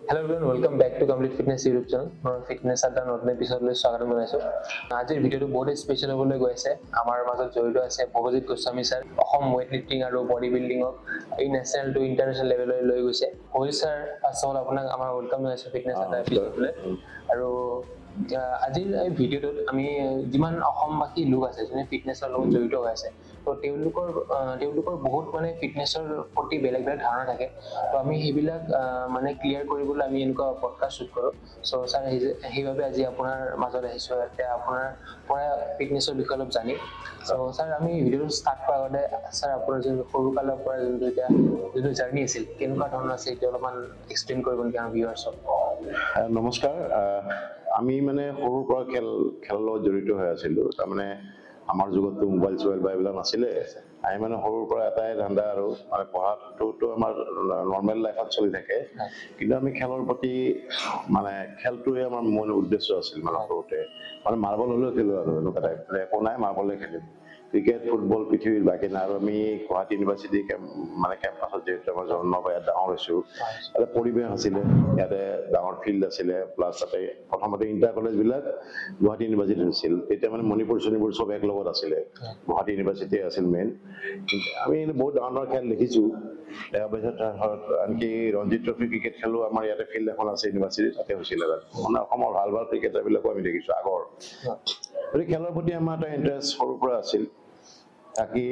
Hello everyone, welcome back to Complete Fitness YouTube channel. Our fitness এটা নতুন এপিসোডলৈ স্বাগতম জনাইছো। আজিৰ ভিডিঅ'টো বহুত স্পেচিয়েল হ'বলৈ গৈ আছে। আমাৰ মাজত জড়িত আছে Bhabajit Goswami sir. Assam weight lifting আৰু বডি বিল্ডিঙক এই নেশ্যনেল টু ইণ্টাৰনেশ্যনেল লেভেললৈ লৈ গৈছে। Bhabajit sir first of all আপোনাক আমাৰ ৱেলকাম জনাইছো ফিটনেছ এটা এপিসোডলৈ। আৰু আজিৰ এই ভিডিঅ'টোত আমি যিমান অসমবাসী লোক আছে যোনে ফিটনেছৰ লগত জড়িত হৈ আছে তো তেওঁলোকৰ বহুত মানে ফিটনেছৰ প্ৰতি বেলেগ বেলেগ ধাৰণা থাকে। তো আমি সেইবিলাক মানে ক্লিয়াৰ কৰিবলৈ আমি এনেকুৱা পডকাষ্ট শ্বুট কৰোঁ। চ' ছাৰ সেইবাবে আজি আপোনাৰ মাজত আহিছোঁ, এতিয়া আপোনাৰ পৰা ফিটনেছৰ বিষয়ে অলপ জানিম। চ' ছাৰ আমি ভিডিঅ'টো ষ্টাৰ্ট কৰাৰ আগতে ছাৰ আপোনাৰ যোনটো সৰুকালৰ পৰা যোনটো জাৰ্ণি আছিল কেনেকুৱা ধৰণৰ আছে এইটো অলপমান এক্সপ্লেইন কৰিব নেকি আমাৰ ভিউৱাৰ্ছক? নমস্কাৰ। আমি মানে সৰুৰ পৰা খেলৰ লগত জড়িত হৈ আছিলোঁ। তাৰমানে আমাৰ যুগততো মোবাইল চোবাইল বা এইবিলাক নাছিলে। আমি মানে সৰুৰ পৰা এটাই ধান্দা আৰু মানে পঢ়াটোতো আমাৰ নৰ্মেল লাইফত চলি থাকে, কিন্তু আমি খেলৰ প্ৰতি মানে খেলটোৱে আমাৰ মূল উদ্দেশ্য আছিল। মানে সৰুতে মানে মাৰ্বল হ'লেও খেলোঁ আৰু এনেকুৱা টাইপ, একো নাই মাৰ্বলে খেলিম। ক্ৰিকেট ফুটবল পৃথিৱীৰ বাকী নাই। আৰু আমি গুৱাহাটী ইউনিভাৰ্চিটি কেম্পাছত যিহেতু আমাৰ জন্ম বা ইয়াত ডাঙৰ হৈছোঁ, ইয়াতে পৰিৱেশ আছিলে, ইয়াতে ডাঙৰ ফিল্ড আছিলে, প্লাছ তাতে প্ৰথমতে ইণ্টাৰ কলেজবিলাক গুৱাহাটী ইউনিভাৰ্চিটিত আছিল। তেতিয়া মানে মণিপুৰ চণিপুৰ চব এক লগত আছিলে, গুৱাহাটী ইউনিভাৰ্চিটি আছিল মেইন। আমি বহুত ডাঙৰ ডাঙৰ খেল দেখিছোঁ। তাৰপিছত আনকি ৰঞ্জিত ট্ৰফি ক্ৰিকেট খেলো আমাৰ ইয়াতে ফিল্ড এখন আছে ইউনিভাৰ্চিটি, তাতে হৈছিলে। মানে অসমৰ ভাল ভাল ক্ৰিকেটাৰবিলাকো আমি দেখিছোঁ আগৰ। গতিকে খেলৰ প্ৰতি আমাৰ এটা ইণ্টাৰেষ্ট সৰুৰ পৰা আছিল। বাকী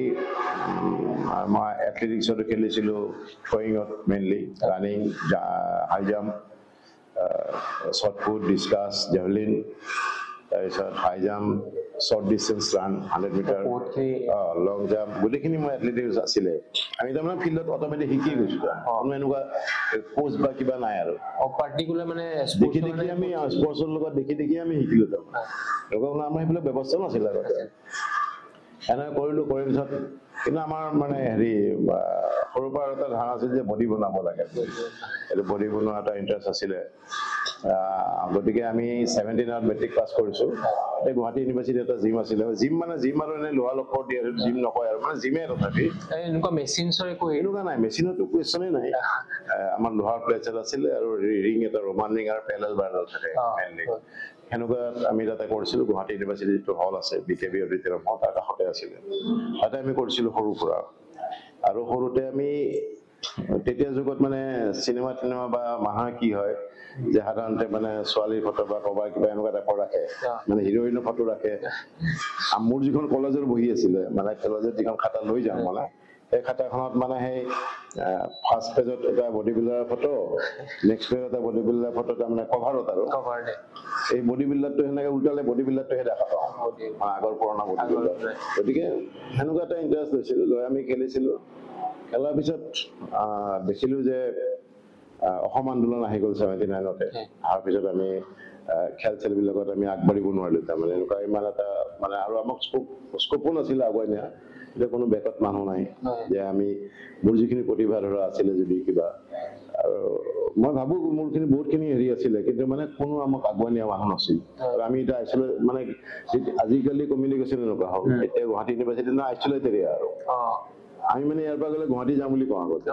মই এথলেটিক্সতো খেলিছিলোঁ, থ্ৰয়িঙত mainly, running, high jump, shot put, discus, javelin, তাৰপিছত high jump, short distance run, 100 metre, long jump, গোটেইখিনি মই এথলেটিক্স আছিলে। আমি তাৰমানে ফিল্ডত অট'মেটিক শিকি গৈছোঁ। কোনো এনেকুৱা কোচ বা কিবা নাই আৰু পাৰ্টিকুলাৰ মানে দেখি আমি স্পৰ্টছৰ লগত দেখি আমি শিকিলোঁ। তাৰমানে আমাৰ সেইবিলাক ব্যৱস্থা নাছিলে আগতে। এনেকৈ কৰিলোঁ, কৰি পিছত কিন্তু আমাৰ মানে সৰুৰ পৰা এটা ধাৰণা আছিল যে বডি বনাব লাগে। এইটো বডি বনোৱা এটা ইণ্টাৰেষ্ট আছিলে। গতিকে আমি 17ত মেট্ৰিক পাছ কৰিছোঁ। এই গুৱাহাটী ইউনিভাৰ্চিটি এটা জিম আছিলে। জিম মানে জিম আৰু এনেই লোহাৰ লখৰ দিয়ে, জিম নকয় আৰু মানে জিমে তথাপি এনেকুৱা মেচিনছৰ একো এনেকুৱা নাই, মেচিনতো কুৱেশ্যনেই নাই। আমাৰ লোহাৰ প্লেট আছিলে আৰু ৰিং এটা, ৰোমান ৰিং আৰু পেৰেলাল বাৰডাল থাকে মেইনলি। সেনেকুৱা আমি তাতে কৰিছিলোঁ। গুৱাহাটী ইউনিভাৰ্চিটি যিটো হল আছে BKB অডিটৰিয়াম, তাৰ কাষতে আছিলে। তাতে আমি কৰিছিলোঁ সৰুৰ পৰা। আৰু সৰুতে আমি তেতিয়া যুগত মানে চিনেমা বা মানুহে কি হয় যে সাধাৰণতে মানে ছোৱালীৰ ফটো বা ক'ৰবাৰ কিবা এনেকুৱা টাইপৰ ৰাখে, মানে হিৰ'ইনৰ ফটো ৰাখে। মোৰ যিখন কলেজৰ বহি আছিলে, মানে কলেজত যিখন খাতা লৈ যাওঁ, মানে সেই খাতাখনত মানে সেই ফাৰ্ষ্ট পেজত এটা বডি বিল্ডাৰৰ ফটো, নেক্সট পেজত এটা বডি বিল্ডাৰৰ ফটো, তাৰমানে কভাৰত আৰু এই বডি বিল্ডাৰটো সেনেকে উল্টালে বডি বিল্ডাৰটোহে দেখা পাওঁ, আগৰ পুৰণা বডি বিল্ডাৰ। গতিকে সেনেকুৱা এটা ইণ্টাৰেষ্ট লৈছিলোঁ, লৈ আমি খেলিছিলোঁ। খেলাৰ পিছত দেখিলোঁ যে অসম আন্দোলন আহি গ'ল 79তে। অহাৰ পিছত আমি খেলবিলাকত আমি আগবাঢ়িব নোৱাৰিলোঁ। তাৰমানে এনেকুৱা ইমান এটা মানে আৰু আমাক স্কোপো নাছিলে আগুৱাই নিয়া। এতিয়া কোনো বেকত মানুহ নাই যে আমি মোৰ যিখিনি প্ৰতিভা ধৰা আছিলে যদি কিবা, আৰু মই ভাবোঁ মোৰখিনি বহুতখিনি আছিলে, কিন্তু মানে কোনো আমাক আগুৱাই নিয়া মানুহ নাছিল। আৰু আমি এতিয়া মানে আজিকালি কমিউনিকেশ্যন এনেকুৱা হ'ল, এতিয়া গুৱাহাটী ইউনিভাৰ্চিটি না আইচলেটেড আৰু আমি মানে ইয়াৰ পৰা গ'লে গুৱাহাটী যাম বুলি কওঁ আগতে,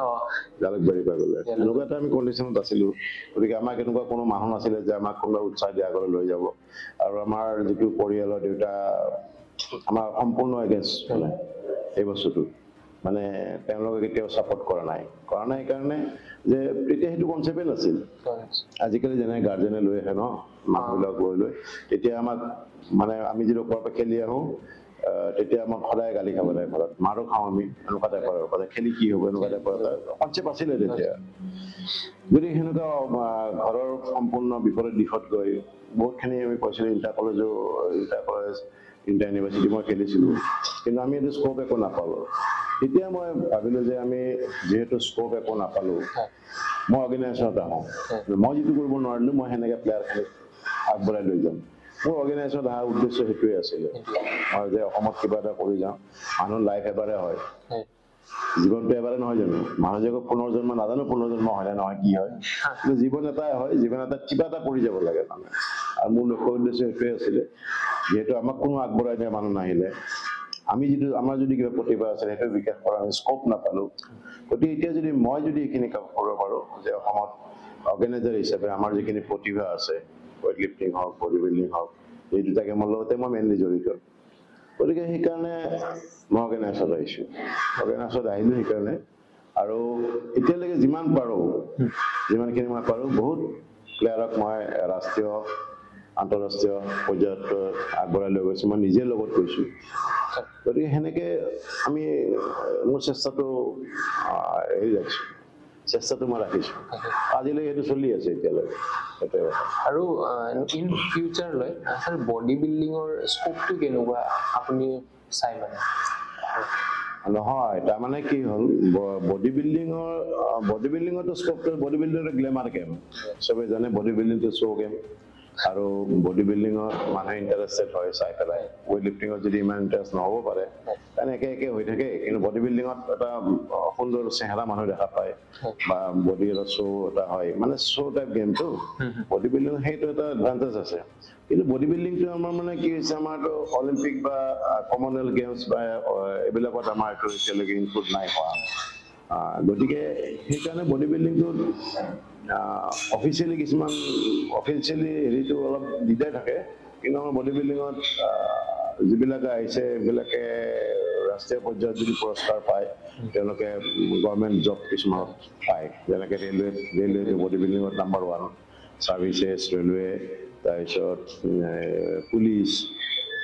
জালুকবাৰীৰ পৰা গ'লে। এনেকুৱা এটা আমি কণ্ডিশ্যনত আছিলোঁ। গতিকে আমাক এনেকুৱা কোনো মানুহ নাছিলে যে আমাক কোনোবা উৎসাহ দিয়া আগলৈ লৈ যাব। আৰু আমাৰ যিটো পৰিয়ালৰ দেউতা আমাৰ সম্পূৰ্ণ এগেইনষ্ট মানে এই বস্তুটো, মানে তেওঁলোকে কেতিয়াও ছাপৰ্ট কৰা নাই কাৰণে যে তেতিয়া সেইটো কনচেপ্টেই নাছিল। আজিকালি যেনে গাৰ্জেনে লৈ আহে ন মানুহবিলাক লৈ, তেতিয়া আমাক মানে আমি যদি ওপৰৰ পৰা খেলি আহোঁ, তেতিয়া আমাক সদায় গালি খাব লাগে ঘৰত, মাৰো খাওঁ আমি, এনেকুৱা টাইপৰ আৰু খেলি কি হ'ব, এনেকুৱা টাইপৰ এটা কনচেপ্ট আছিলে তেতিয়া। গতিকে সেনেকুৱা ঘৰৰ সম্পূৰ্ণ বিপৰীত দিশত গৈ বহুতখিনি আমি পাইছিলোঁ। ইণ্টাৰ কলেজ, ইণ্টাৰ ইউনিভাৰ্চিটি মই খেলিছিলোঁ, কিন্তু আমি এইটো স্কোপ একো নাপালোঁ। তেতিয়া মই ভাবিলোঁ যে আমি যিহেতু স্কোপ একো নাপালোঁ, মই অৰ্গেনাইজেশ্যনত আহোঁ। মই যিটো কৰিব নোৱাৰিলোঁ, মই সেনেকৈ প্লেয়াৰখিনিক আগবঢ়াই লৈ যাম। মোৰ অৰ্গেনাইজেশ্যনত অহাৰ উদ্দেশ্য সেইটোৱে আছিলে, মই যে অসমত কিবা এটা কৰি যাওঁ। মানুহৰ লাইফ এবাৰে হয়, জীৱনটো এবাৰে নহয় জানো? মানুহ যে পুনৰ্জন্ম নাজানো, পুনৰ্জন্ম হয় নে নহয়, কি হয়, কিন্তু জীৱন এটাই হয়। জীৱন এটাত কিবা এটা কৰি যাব লাগে মানে। আৰু মোৰ লক্ষ্য উদ্দেশ্য সেইটোৱে আছিলে। যিহেতু আমাক কোনো আগবঢ়াই দিয়া মানুহ নাহিলে, আমাৰ যদি কিবা প্ৰতিভা আছে সেইটো বিকাশ কৰাৰ আমি স্কোপ নাপালোঁ। গতিকে এতিয়া যদি মই এইখিনি কাম কৰিব পাৰোঁ যে অসমত অৰ্গেনাইজাৰ হিচাপে আমাৰ যিখিনি প্ৰতিভা আছে ৱেইট লিফটিং হওক বডি বিল্ডিং হওক এই দুটা গেমৰ লগতে মই মেইনলি জড়িত গতিকে সেইকাৰণে মই অৰ্গেনাইজত আহিছোঁ অৰ্গেনাইজত আহিলোঁ সেইকাৰণে আৰু এতিয়ালৈকে যিমান পাৰোঁ যিমানখিনি মই পাৰোঁ বহুত প্লেয়াৰক মই ৰাষ্ট্ৰীয় আন্তঃৰাষ্ট্ৰীয় পৰ্যায়ত আগবঢ়াই লৈ গৈছোঁ মই নিজে লগত গৈছোঁ গতিকে সেনেকৈ আমি মোৰ চেষ্টাটো এৰি ৰাখিছোঁ চেষ্টাটো মই ৰাখিছোঁ আজিলৈকে সেইটো চলি আছে এতিয়ালৈকে সেইটোৱে আৰু ইন ফিউচাৰলৈ আচল বডি বিল্ডিঙৰ স্কোপটো কেনেকুৱা আপুনি চাই মানে নহয় তাৰমানে কি হ'ল বডি বিল্ডিঙৰটো স্কোপটো বডি বিল্ডিঙৰ গ্লেমাৰ গেম চবেই জানে বডি বিল্ডিংটো শ্ব' গেম আৰু বডি বিল্ডিঙত মানুহে ইণ্টাৰেষ্টেড হয় চাই পেলাই ৱেইট লিফটিঙত যদি ইমান ইণ্টাৰেষ্ট নহ'ব পাৰে কাৰণ একে একে হৈ থাকে কিন্তু বডি বিল্ডিঙত এটা সুন্দৰ চেহেৰা মানুহ দেখা পায় বা বডিৰ শ্ব' এটা হয় মানে শ্ব' টাইপ গেমটো বডি বিল্ডিং সেইটো এটা এডভান্টেজ আছে কিন্তু বডি বিল্ডিংটো আমাৰ মানে কি হৈছে আমাৰতো অলিম্পিক বা কমনৱেলথ গেমছ বা এইবিলাকত আমাৰ এইটো এতিয়ালৈকে ইনক্লুড নাই হোৱা গতিকে সেইকাৰণে বডি বিল্ডিংটো অফিচিয়েলি হেৰিটো অলপ দিগদাৰ থাকে কিন্তু আমাৰ বডি বিল্ডিঙত যিবিলাকে আহিছে এইবিলাকে ৰাষ্ট্ৰীয় পৰ্যায়ত যদি পুৰস্কাৰ পায় তেওঁলোকে গভৰ্ণমেণ্ট জব কিছুমানত পায় যেনেকৈ ৰেলৱে বডি বিল্ডিঙত নাম্বাৰ 1 চাৰ্ভিচেছ ৰেলৱে তাৰপিছত পুলিচ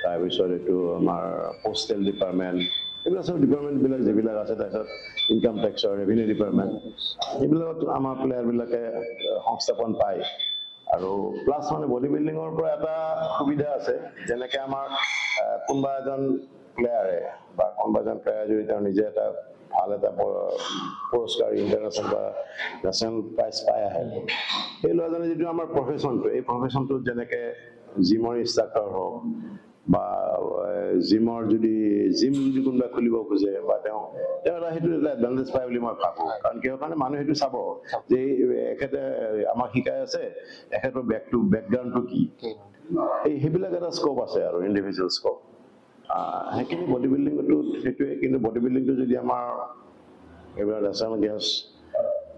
তাৰপিছত এইটো আমাৰ পোষ্টেল ডিপাৰ্টমেণ্ট এইবিলাক চব ডিপাৰ্টমেণ্টবিলাক যিবিলাক আছে তাৰপিছত ইনকাম টেক্সৰ ৰেভিনিউ ডিপাৰ্টমেণ্ট সেইবিলাকত আমাৰ প্লেয়াৰবিলাকে সংস্থাপন পায় আৰু প্লাছ মানে বডি বিল্ডিঙৰ পৰা এটা সুবিধা আছে যেনেকৈ আমাৰ কোনোবা এজন প্লেয়াৰে বা কোনোবা এজন প্লেয়াৰে যদি তেওঁ নিজে এটা ভাল এটা পুৰস্কাৰ ইণ্টাৰনেশ্যনেল বা নেশ্যনেল প্ৰাইজ পাই আহে সেই ল'ৰাজনে যিটো আমাৰ প্ৰফেশ্যনটো এই প্ৰফেশ্যনটোত যেনেকৈ জিমৰ ইনষ্ট্ৰাক্টৰ হওক বা জিমৰ যদি কোনোবাই খুলিব খোজে বা তেওঁ এটা সেইটো এটা এডভান্টেজ পায় বুলি মই ভাবোঁ কাৰণ কিহৰ কাৰণে মানুহে সেইটো চাব যে এখেতে আমাক শিকাই আছে এখেতৰ বেকগ্ৰাউণ্ডটো কি সেইবিলাক এটা স্ক'প আছে আৰু ইণ্ডিভিজুৱেল স্ক'প সেইখিনি বডি বিল্ডিংটো সেইটোৱে কিন্তু বডি বিল্ডিংটো যদি আমাৰ এইবিলাক নেশ্যনেল গেমছ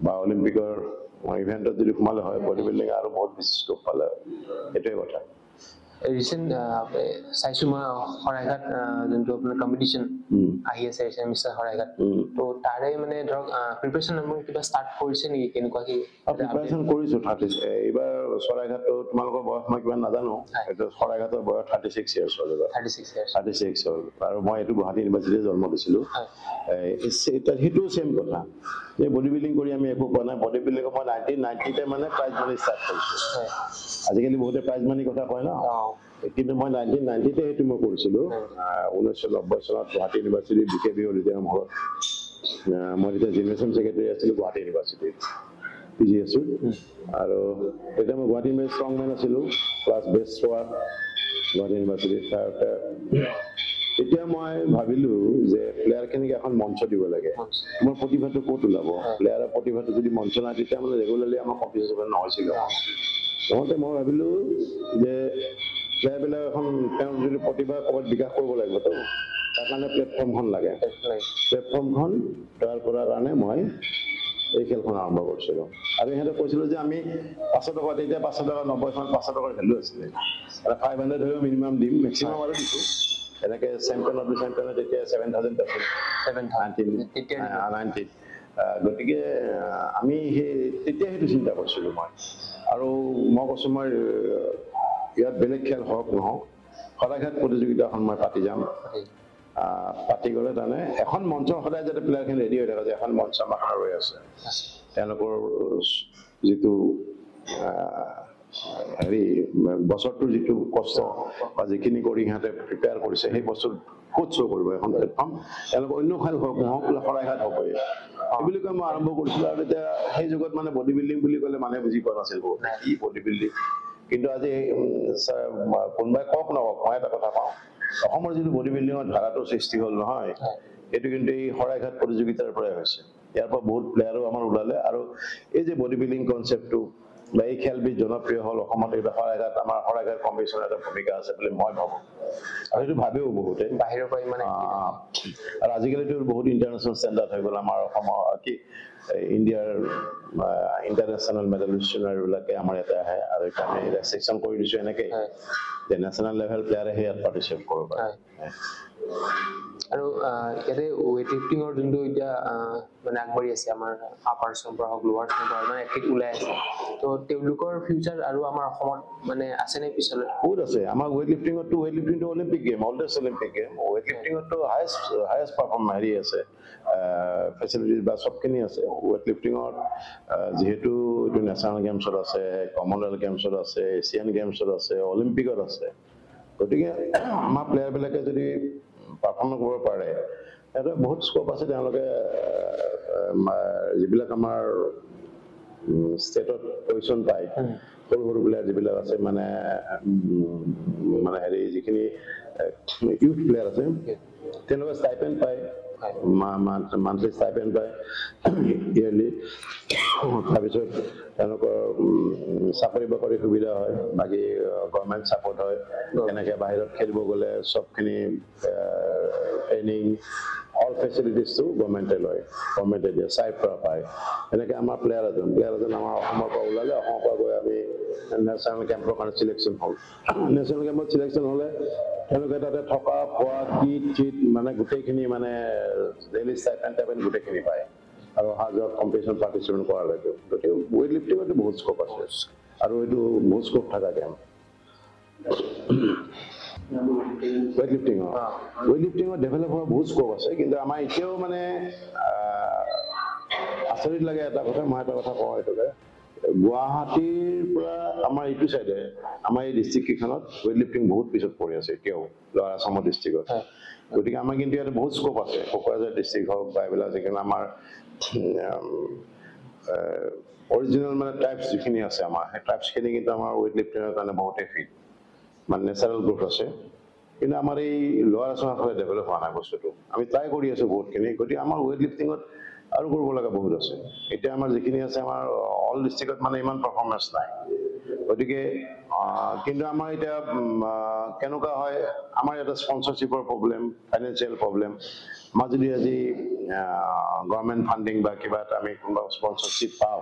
বা অলিম্পিকৰ ইভেণ্টত যদি সোমালে হয় বডি বিল্ডিং আৰু বহুত বেছি স্ক'প পালে হয় সেইটোৱে কথা ৰিচেণ্ট চাইছোঁ মই শৰাইঘাট যোনটো আপোনাৰ কম্পিটিশ্যন আহি আছে মিষ্টাৰ শৰাইঘাট তো তাৰে মানে ধৰক প্ৰিপেৰেশ্যন মোৰ কিবা ষ্টাৰ্ট কৰিছে নেকি কেনেকুৱা কি প্ৰিপেৰেশ্যন কৰিছোঁ এইবাৰ শৰাইঘাটটো তোমালোকৰ বয়স মই কিমান নাজানো এইটো শৰাইঘাটৰ বয়স 36 ইয়াৰ্ছ হ'ল 36 হ'ল আৰু মই এইটো গুৱাহাটী ইউনিভাৰ্চিটিতে জন্ম দিছিলোঁ সেইটো ছেইম কথা যে বডি বিল্ডিং কৰি আমি একো পোৱা নাই বডি বিল্ডিঙৰ মই 1990তে মানে প্ৰাইজ মানি ষ্টাৰ্ট কৰিছোঁ আজিকালি বহুতে প্ৰাইজ মানি কথা কয় ন কিন্তু মই 1990তে সেইটো মই কৰিছিলোঁ 1990 চনত গুৱাহাটী ইউনিভাৰ্চিটি BKB অডিটৰিয়াম হলত মই তেতিয়া জেনেৰেশ্যন ছেক্ৰেটাৰী আছিলোঁ গুৱাহাটী ইউনিভাৰ্চিটিত PGSU আৰু তেতিয়া মই গুৱাহাটী ইউনিভাৰ্চিটি ষ্ট্ৰংমেন আছিলোঁ ক্লাছ বেষ্ট স্কোৱাৰ গুৱাহাটী ইউনিভাৰ্চিটিত তেতিয়া মই ভাবিলোঁ যে প্লেয়াৰখিনিক এখন মঞ্চ দিব লাগে তোমাৰ প্ৰতিভাটো ক'ত ওলাব প্লেয়াৰৰ প্ৰতিভাটো যদি মঞ্চ নাই তেতিয়া মানে ৰেগুলাৰলি আমাৰ কম্পিটিশ্যন নহৈছিল নহওঁতে মই ভাবিলোঁ যে প্লেয়াৰবিলাক এখন তেওঁ যদি প্ৰতিভা ক'ৰবাত বিকাশ কৰিব লাগিব তো তাৰ কাৰণে প্লেটফৰ্মখন লাগে প্লেটফৰ্মখন তৈয়াৰ কৰাৰ কাৰণে মই এই খেলখন আৰম্ভ কৰিছিলোঁ আৰু সিহঁতে কৈছিলোঁ যে আমি 500 টকা তেতিয়া 500 টকা 90 চনত 500 টকাৰ ভেলু আছিলে আৰু 500 ধৰিও মিনিমাম দিম মেক্সিমাম আৰু দিছোঁ এনেকৈ চেম্পিয়নত তেতিয়া 7,000 আছিল 1990 গতিকে আমি তেতিয়া সেইটো চিন্তা কৰিছিলোঁ মই আৰু মই কৈছোঁ মই ইয়াত বেলেগ খেল হওক নহওক শৰাইঘাট প্ৰতিযোগিতাখন মই পাতি যাম পাতি গ'লে তাৰমানে এখন মঞ্চ সদায় যাতে প্লেয়াৰখিনি ৰেডি হৈ থাকে যে এখন মঞ্চ আমাৰ ৰৈ আছে তেওঁলোকৰ যিটো হেৰি বছৰটোৰ যিটো কষ্ট বা যিখিনি কৰি সিহঁতে প্ৰিপেয়াৰ কৰিছে সেই বস্তু ক'ত শ্ব' কৰিব এখন প্লেটফৰ্ম তেওঁলোকে অন্য খেল হওক নহওক শৰাইঘাট হ'বই সেইবুলি কৈ মই আৰম্ভ কৰিছিলোঁ আৰু তেতিয়া সেই যুগত মানে বডি বিল্ডিং বুলি ক'লে মানুহে বুজি পোৱা নাছিল কি বডি বিল্ডিং কিন্তু আজি কোনোবাই কওক নকওক মই এটা কথা পাওঁ অসমৰ যিটো বডি বিল্ডিঙৰ ধাৰাটো সৃষ্টি হ'ল নহয় সেইটো কিন্তু এই শৰাইঘাট প্ৰতিযোগিতাৰ পৰাই হৈছে ইয়াৰ পৰা বহুত প্লেয়াৰো আমাৰ ওলালে আৰু এই যে বডি বিল্ডিং কনচেপ্টটো বা এই খেলবিধ জনপ্ৰিয় হ'ল অসমত এটা শৰাইঘাট আমাৰ শৰাইঘাট কম্পিটিশ্যনৰ এটা ভূমিকা আছে বুলি মই ভাবোঁ আৰু সেইটো ভাবেও বহুতে বাহিৰৰ পৰা ইমান আৰু আজিকালিতো বহুত ইণ্টাৰনেশ্যনেল ষ্টেণ্ডাৰ্ড হৈ গ'ল আমাৰ অসমৰ কি ইণ্ডিয়াৰ ইণ্টাৰনেশ্যনেল মেডেলিষ্টবিলাকে আমাৰ ইয়াতে আহে আৰু এটা আমি ৰেষ্ট্ৰিকশ্যন কৰি দিছোঁ এনেকৈ যে নেশ্যনেল লেভেল প্লেয়াৰেহে ইয়াত পাৰ্টিচিপেট কৰিব পাৰে আৰু ইয়াতে ৱেইট লিফটিঙৰ যোনটো এতিয়া মানে আগবাঢ়ি আছে আমাৰ আপাৰ আছামৰ পৰা হওক লোৱাৰ আছামৰ পৰা মানে এথলিট ওলাই আছে তো তেওঁলোকৰ ফিউচাৰ আৰু আমাৰ অসমত মানে আছেনে পিছলৈ বহুত আছে আমাৰ ৱেইট লিফটিংটো Olympic game always Olympic game weight লিফটিঙতো হায়েষ্ট পাৰফৰ্ম হেৰি আছে ফেচিলিটিজ বা চবখিনি আছে ৱেইট লিফটিঙত যিহেতু এইটো নেশ্যনেল গেমছত আছে কমনৱেলথ গেমছত আছে এছিয়ান গেমছত আছে অলিম্পিকত আছে গতিকে আমাৰ প্লেয়াৰবিলাকে যদি পাৰফৰ্ম কৰিব পাৰে সিহঁতে বহুত স্ক'প আছে তেওঁলোকে যিবিলাক আমাৰ ষ্টেটত পজিশ্যন পায় সৰু সৰু প্লেয়াৰ যিবিলাক আছে মানে হেৰি যিখিনি ইউথ প্লেয়াৰ আছে তেওঁলোকে ষ্টাইপেণ্ড পায় মান্থলি ষ্টাইপেণ্ড পায় ইয়াৰলি তাৰপিছত তেওঁলোকৰ চাকৰি বাকৰি সুবিধা হয় বাকী গভৰ্ণমেণ্ট ছাপৰ্ট হয় এনেকৈ বাহিৰত খেলিব গ'লে চবখিনি ট্ৰেইনিং অল ফেচিলিটিজটো গভৰ্ণমেণ্টে লয় গভৰ্ণমেণ্টে দিয়ে ছাইড পৰা পায় এনেকৈ আমাৰ প্লেয়াৰ এজন আমাৰ অসমৰ পৰা ওলালে অসমৰ পৰা গৈ আমি নেশ্যনেল কেম্পৰ কাৰণে চিলেকশ্যন হ'ল নেশ্যনেল কেম্পত চিলেকশ্যন হ'লে তেওঁলোকে তাতে থকা খোৱা কিট মানে গোটেইখিনি মানে ডেইলি ষ্টাইপেণ্ড গোটেইখিনি পায় আৰু অহা যোৱা কম্পিটিশ্যন পাৰ্টিচিপেট কৰালৈকে গতিকে ৱেইট লিফটিঙতো বহুত স্ক'প আছে আৰু এইটো বহুত স্ক'প থকা গেম ৱেইট লিফটিঙত ডেভেলপ হোৱা বহুত স্ক'প আছে কিন্তু আমাৰ এতিয়াও মানে আচৰিত লাগে এটা কথা মই এটা কথা কওঁ এইটোকে গুৱাহাটীৰ পৰা আমাৰ এইটো চাইডে আমাৰ এই ডিষ্ট্ৰিক্ট কেইখনত ৱেইট লিফটিং বহুত পিছত পৰি আছে এতিয়াও লোৱাৰ আছামৰ ডিষ্ট্ৰিক্টত গতিকে আমাৰ কিন্তু ইয়াতে বহুত স্ক'প আছে কোকৰাঝাৰ ডিষ্ট্ৰিক্ট হওক বা এইবিলাক যিখিনি আমাৰ অৰিজিনেল মানে ট্ৰাইবছ যিখিনি আছে আমাৰ সেই ট্ৰাইবছখিনি কিন্তু আমাৰ ৱেইট লিফটিঙৰ কাৰণে বহুতেই ফিট মানে নেচাৰেল গ্ৰোথ আছে কিন্তু আমাৰ এই লোৱাৰ আছামৰ ফালে ডেভেলপ হোৱা নাই বস্তুটো আমি ট্ৰাই কৰি আছোঁ বহুতখিনি গতিকে আমাৰ ৱেইট লিফটিঙত আৰু কৰিব লগা বহুত আছে এতিয়া আমাৰ যিখিনি আছে আমাৰ অল ডিষ্ট্ৰিক্টত মানে ইমান পাৰফৰ্মেঞ্চ নাই গতিকে কিন্তু আমাৰ এতিয়া কেনেকুৱা হয় আমাৰ ইয়াতে স্পনচৰশ্বিপৰ প্ৰব্লেম ফাইনেন্সিয়েল প্ৰব্লেম আমাৰ যদি আজি গভৰ্ণমেণ্ট ফাণ্ডিং বা কিবা এটা আমি কোনোবা স্পনচৰশ্বিপ পাওঁ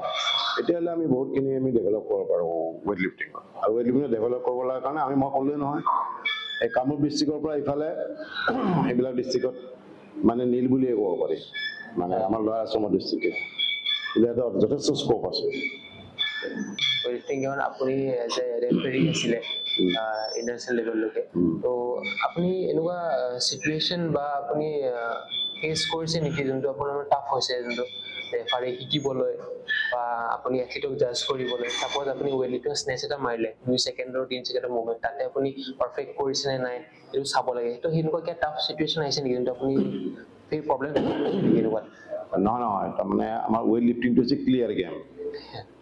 তেতিয়াহ'লে আমি বহুতখিনি আমি ডেভেলপ কৰিব পাৰোঁ ৱেইট লিফটিঙত আৰু ৱেইট লিফটিঙত ডেভেলপ কৰিব লগাৰ কাৰণে মই ক'লোৱে নহয় এই কামৰূপ ডিষ্ট্ৰিক্টৰ পৰা ইফালে এইবিলাক ডিষ্ট্ৰিক্টত মানে নীল বুলিয়ে ক'ব পাৰি মানে আমাৰ লোৱাৰ আছামৰ ডিষ্ট্ৰিক্টত ইয়াতে যথেষ্ট স্ক'প আছে আপুনি এজ এ ৰেফাৰী আছিলে ইণ্টাৰনেশ্যনেল লেভেললৈকে তো আপুনি এনেকুৱা চিটুৱেশ্যন বা আপুনি ফেচ কৰিছে নেকি যোনটো আপোনাৰ টাফ হৈছে যোনটো ৰেফাৰী শিকিবলৈ বা আপুনি এথলিটক জাজ কৰিবলৈ ছাপ'জ আপুনি ৱেইট লিফটিং স্নেচ এটা মাৰিলে 2 ছেকেণ্ডৰ 3 ছেকেণ্ডৰ মুভমেণ্ট তাতে আপুনি পাৰফেক্ট কৰিছে নে নাই এইটো চাব লাগে তো সেনেকুৱা কিবা টাফ চিটুৱেশ্যন আহিছে নেকি যোনটো আপুনি সেই প্ৰব্লেম এনেকুৱা নহয় তাৰমানে আমাৰ ৱেইট লিফটিংটো হৈছে ক্লিয়াৰ গেম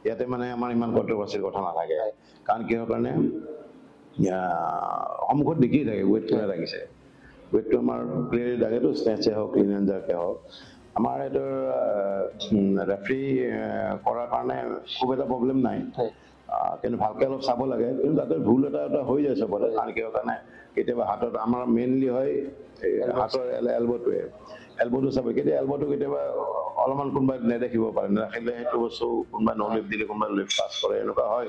ইয়াতে মানে আমাৰ ইমান কণ্ট্ৰভাৰ্চিৰ কথা নালাগে কাৰণ কিহৰ কাৰণে সন্মুখত দেখিয়ে থাকে ৱেইট কিমান লাগিছে ৱেইটটো আমাৰ ক্লিয়াৰলি লাগেতো স্নেচে হওক ক্লিন এণ্ড জাৰ্কে হওক আমাৰ এইটো ৰেফাৰী কৰাৰ কাৰণে খুব এটা প্ৰব্লেম নাই কিন্তু ভালকৈ অলপ চাব লাগে কিন্তু তাতে ভুল এটা হৈ যায় চবতে কাৰণ কিহৰ কাৰণে কেতিয়াবা হাতত আমাৰ মেইনলি হয় হাতৰ এলব'টো চাব কেতিয়াবা এলব'টো কেতিয়াবা অলপমান কোনোবাই নেদেখিব পাৰে নেদেখিলে সেইটো বস্তু কোনোবাই নলিফ্ট দিলে কোনোবাই লিফ্ট পাছ কৰে এনেকুৱা হয়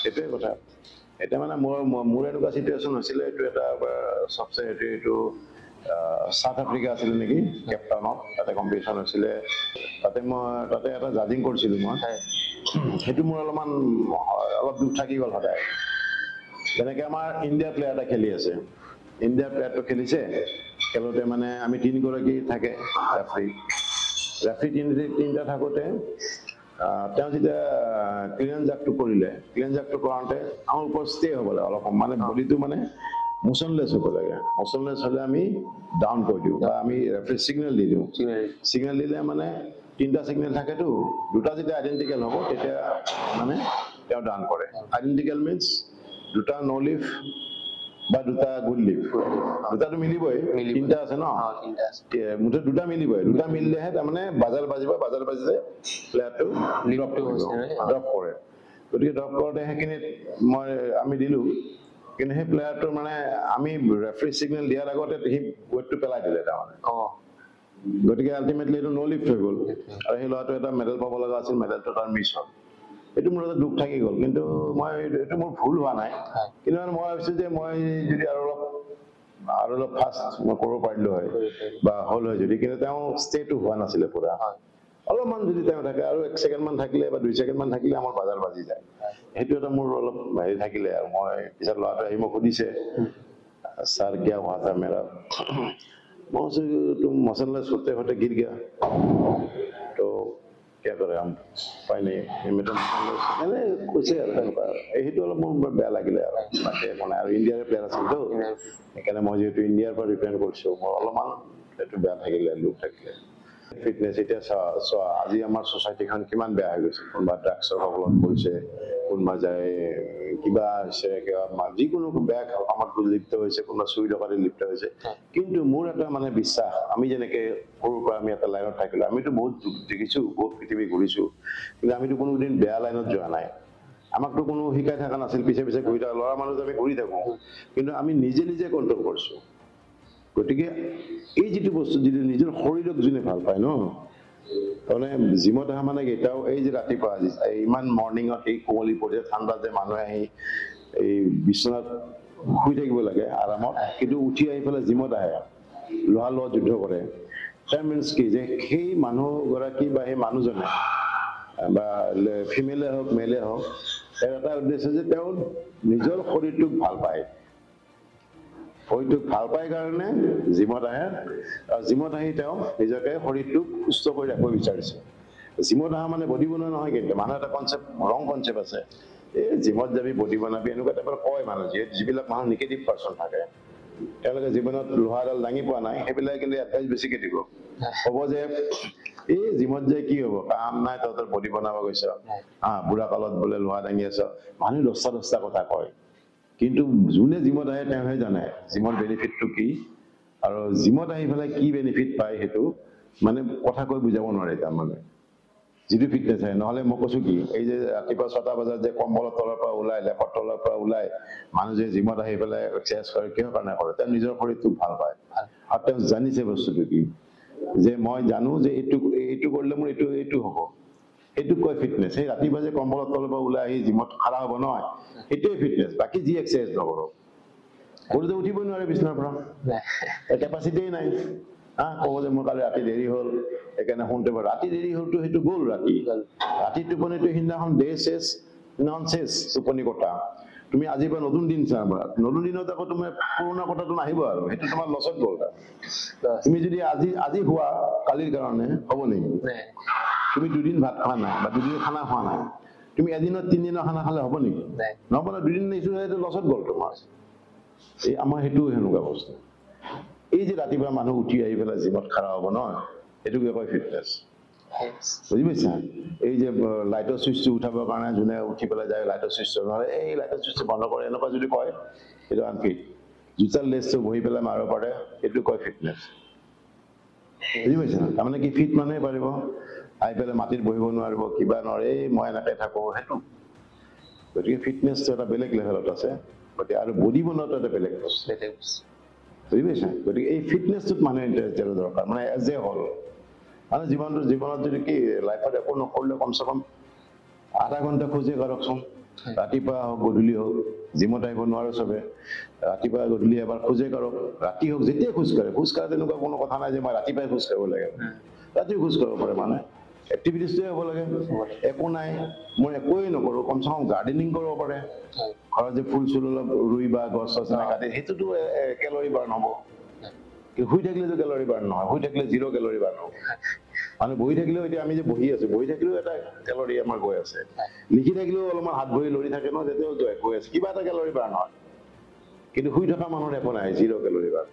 সেইটোৱে কথা এতিয়া মানে মোৰ এনেকুৱা চিটুৱেশ্যন হৈছিলে এইটো এটা চবচে এইটো চাউথ আফ্ৰিকা আছিলে নেকি কেপটাউনত তাতে কম্পিটিশ্যন হৈছিলে তাতে এটা জাজিং কৰিছিলোঁ মই সেইটো মোৰ অলপ দুখ থাকি গ'ল সদায় যেনেকৈ আমাৰ ইণ্ডিয়া প্লেয়াৰ এটা খেলি আছে ইণ্ডিয়া প্লেয়াৰটো খেলিছে খেলোতে মানে আমি 3 গৰাকী থাকে ৰেফাৰী তিনিটা থাকোঁতে তেওঁ যেতিয়া ক্লিন জাকটো কৰিলে ক্লিন জাকটো কৰাওঁতে আমাৰ ওপৰত ষ্টে হ'ব লাগে অলপ মানে বডিটো মানে মোচনলেছ হ'ব লাগে মোচনলেছ হ'লে আমি ডাউন কৰি দিওঁ বা আমি ৰেফাৰী ছিগনেল দি দিওঁ ছিগনেল দিলে মানে 3টা ছিগনেল থাকেতো 2টা যেতিয়া আইডেণ্টিকেল হ'ব তেতিয়া মানে তেওঁ ডাউন কৰে আইডেণ্টিকেল মিনছ 2টা ন' লিফ বা 2টা গুড লিফ 2টাটো মিলিবই 3টা আছে ন মুঠতে 2টা মিলিবই 2টা মিলিলেহে তাৰমানে বাজাল বাজিলে প্লেয়াৰটো ড্ৰপ কৰে গতিকে ড্ৰপ কৰোঁতে সেইখিনিত আমি দিলোঁ, কিন্তু সেই প্লেয়াৰটোৰ মানে আমি ৰেফাৰী চিগনেল দিয়াৰ আগতে সি ৱেটটো পেলাই দিলে তাৰমানে। গতিকে আল্টিমেটলি এইটো ন' লিফ্ট হৈ গ'ল, আৰু সেই ল'ৰাটো এটা মেডেল পাব লগা আছিল, মেডেলটো তাৰ মিছ হ'ল। এইটো মোৰ এটা দুখ থাকি গ'ল, কিন্তু এইটো মোৰ ভুল হোৱা নাই। কিন্তু মই ভাবিছোঁ যে মই যদি আৰু অলপ ফাষ্ট মই কৰিব পাৰিলোঁ হয় বা হ'ল হয় যদি, কিন্তু তেওঁ ষ্টেটো হোৱা নাছিলে পুৰা। অলপমান যদি তেওঁ থাকে আৰু 1 ছেকেণ্ডমান থাকিলে বা 2 ছেকেণ্ডমান থাকিলে আমাৰ বাজাৰ বাজি যায়। সেইটো এটা মোৰ অলপ হেৰি থাকিলে, আৰু মই পিছত ল'ৰাটো আহি মোক সুধিছে, ছাৰ কিয় হোৱা থা মেৰা? मैं उसे तुम मसला सोते होते गिर गया तो क्या करे हम पाई नहीं মানে কৈছে আৰু তেনেকুৱা। সেইটো অলপ মোৰ বেয়া লাগিলে আৰু বাকী একো নাই। আৰু ইণ্ডিয়াৰে প্লেয়াৰ আছিলতো, সেইকাৰণে মই যিহেতু ইণ্ডিয়াৰ পৰা ৰিপ্ৰেজেণ্ট কৰিছোঁ, মোৰ অলপমান সেইটো বেয়া থাকিলে, দুখ থাকিলে। ফিটনেছ এতিয়া চোৱা আজি আমাৰ ছ'চাইটিখন কিমান বেয়া হৈ গৈছে। কোনোবা ড্ৰাগছৰ কবলত পৰিছে, কোনোবা যায় কিবা হৈছে, কিবা যিকোনো বেয়া কামত লিপ্ত হৈছে, কোনোবা চুৰি ডকাইতিত লিপ্ত হৈছে। কিন্তু মোৰ এটা মানে বিশ্বাস, আমি যেনেকে সৰুৰ পৰা আমি এটা লাইনত থাকিলোঁ, আমিতো বহুত দেখিছোঁ, বহুত পৃথিৱী ঘূৰিছোঁ, কিন্তু আমিতো কোনোদিন বেয়া লাইনত যোৱা নাই। আমাকতো কোনো শিকাই থকা নাছিল, পিছে পিছে ঘূৰি থকা ল'ৰা মানুহ আমি ঘূৰি থাকোঁ, কিন্তু আমি নিজে নিজে কণ্ট্ৰল কৰিছোঁ। গতিকে এই যিটো বস্তু, যিটো নিজৰ শৰীৰক যোনে ভাল পায় ন, তাৰমানে জিমত অহা মানে এতিয়াও এই যে ৰাতিপুৱা ইমান মৰ্ণিঙত এই কুঁৱলী পৰি ঠাণ্ডা যে মানুহে আহি এই বিচনাত শুই থাকিব লাগে আৰামত, কিন্তু উঠি আহি পেলাই জিমত আহে, লোহাৰ লগত যুদ্ধ কৰে। তাৰ মিনছ কি যে সেই মানুহগৰাকী বা সেই মানুহজনে বা ফিমেলে হওক মেলে হওক, তেওঁৰ এটা উদ্দেশ্য যে তেওঁ নিজৰ শৰীৰটোক ভাল পায়। শৰীৰটোক ভাল পায় কাৰণে জিমত আহে, আৰু জিমত আহি তেওঁ নিজকে শৰীৰটোক সুস্থ কৰি ৰাখিব বিচাৰিছে। জিমত অহা মানে বডি বনোৱা নহয়, কিন্তু মানুহ এটা কনচেপ্ট, ৰং কনচেপ্ট আছে। এই জিমত যাবি বডি বনাবি এনেকুৱা টাইপৰ কয় মানুহ, যিবিলাক মানুহ নিগেটিভ পাৰ্চন থাকে, তেওঁলোকে জীৱনত লোহাডাল দাঙি পোৱা নাই, সেইবিলাক কিন্তু এডভাইচ বেছিকে দিব। ক'ব যে এই জিমত যে কি হ'ব, কাম নাই, তহঁতৰ বডি বনাব গৈছ, বুঢ়া কালত বোলে লোহা দাঙি আছ। মানুহে 10টা কথা কয়, কিন্তু যোনে জিমত আহে তেওঁহে জানে জিমৰ বেনিফিটটো কি, আৰু জিমত আহি পেলাই কি বেনিফিট পায় সেইটো মানে কথা কৈ বুজাব নোৱাৰে তাৰমানে, যিটো ফিটনেছ আহে। নহ'লে মই কৈছোঁ কি, এই যে ৰাতিপুৱা 6টা বজাত যে কম্বলৰ তলৰ পৰা ওলাই, লেপৰ তলৰ পৰা ওলাই মানুহ যে জিমত আহি পেলাই এক্সাৰচাইজ কৰে, কিহৰ কাৰণে কৰে? তেওঁ নিজৰ শৰীৰটোক ভাল পায়, আৰু তেওঁ জানিছে বস্তুটো কি, যে মই জানো যে এইটো কৰিলে মোৰ এইটো হ'ব, এইটোক কয় ফিটনেছ। সেই ৰাতিপুৱা যে কম্বলৰ তলৰ পৰা ওলাই আহি জিমত খাৰা হ'ব নহয়, সেইটোৱে ফিটনেছ। বাকী যি এক্সাৰচাইজ নকৰক, সৰুতে উঠিবই নোৱাৰে বিচনাৰ পৰা, কেপাচিটিয়ে নাই। ক'ব যে মোৰ কালি ৰাতি দেৰি হ'ল, সেইকাৰণে শুওঁতে ৰাতি দেৰি হ'লতো সেইটো গ'ল, ৰাতি টোপনিটো সিদিনাখন ডে চেছ, নন চেছ টোপনি কটা। তুমি আজিৰ পৰা নতুন দিন চাবা, নতুন দিনত আকৌ তোমাৰ পুৰণা কথাটো নাহিব, আৰু সেইটো তোমাৰ লছত গ'ল। তুমি যদি আজি হোৱা কালিৰ কাৰণে হ'ব নেকি? তুমি 2 দিন ভাত খোৱা নাই বা 2 দিন খানা খোৱা নাই, তুমি এদিনত 3 দিনৰ খানা খালে হ'ব নেকি? নহ'ব না, 2 দিন সেইটো লছত গ'ল তোমাৰ। এই আমাৰ সেইটো সেনেকুৱা বস্তু। এই যে ৰাতিপুৱা মানুহ উঠি আহি পেলাই জিমত খাৰা হ'ব নহয়, এইটোকে কয় ফিটনেছ। বুজি পাইছা? এই যে লাইটৰ চুইচটো উঠাবৰ কাৰণে যোনে উঠি পেলাই যায়, লাইটৰ চুইচটো নহ'লে এই লাইটৰ চুইচটো বন্ধ কৰে, এনেকুৱা যদি কয়, সেইটো আনফিট। জোতাৰ লেচটো বহি পেলাই মাৰিব পাৰে, সেইটো কয় ফিটনেছ। বুজি পাইছা? তাৰমানে কি, ফিট মানুহে পাৰিব, আহি পেলাই মাটিত বহিব নোৱাৰিব, কিবা নোৱাৰে, এই মই এনেকৈ থাকোঁ, সেইটো। গতিকে ফিটনেছটো এটা বেলেগ লেভেলত আছে, গতিকে আৰু বডি বনোৱাটো এটা বেলেগ বস্তু। বুজি পাইছা? গতিকে এই ফিটনেছটোত মানুহে ইণ্টাৰেষ্ট দিয়াটো দৰকাৰ, মানে এজ এ হ'ল। মানে জীৱনত যদি কি লাইফত একো নকৰিলে কমচে কম আধা ঘণ্টা খোজে কাঢ়কচোন, ৰাতিপুৱা হওক গধূলি হওক। জিমত আহিব নোৱাৰে চবে, ৰাতিপুৱা গধূলি এবাৰ খোজে কাঢ়ক, ৰাতি হওক, যেতিয়াই খোজ কাঢ়ে তেনেকুৱা কোনো কথা নাই যে মই ৰাতিপুৱাই খোজ কাঢ়িব লাগে। ৰাতিও খোজ কাঢ়িব পাৰে, মানে এক্টিভিটিছটোৱে হ'ব লাগে। একো নাই, মই একোৱেই নকৰোঁ, কমচে কম গাৰ্ডেনিং কৰিব পাৰে, ঘৰত যে ফুল চুল অলপ ৰুই বা গছ চছ কাটি, সেইটোতো কেলৰি বাৰ্ণ হ'ব। শুই থাকিলেতো কেলৰি বাৰ্ণ নহয়, শুই থাকিলে 0 কেলৰি বাৰ্ণ হ'ব। মানে বহি থাকিলেও, এতিয়া আমি যে বহি আছো, বহি থাকিলেও এটা কেলৰি আমাৰ গৈ আছে, লিখি থাকিলেও অলপমান হাত ভৰি লৰি থাকে ন, তেতিয়াও গৈ আছে, কিবা এটা কেলৰি বাৰ্ণ হয়। কিন্তু শুই থকা মানুহৰ একো নাই, 0 কেলৰি বাৰ্ণ।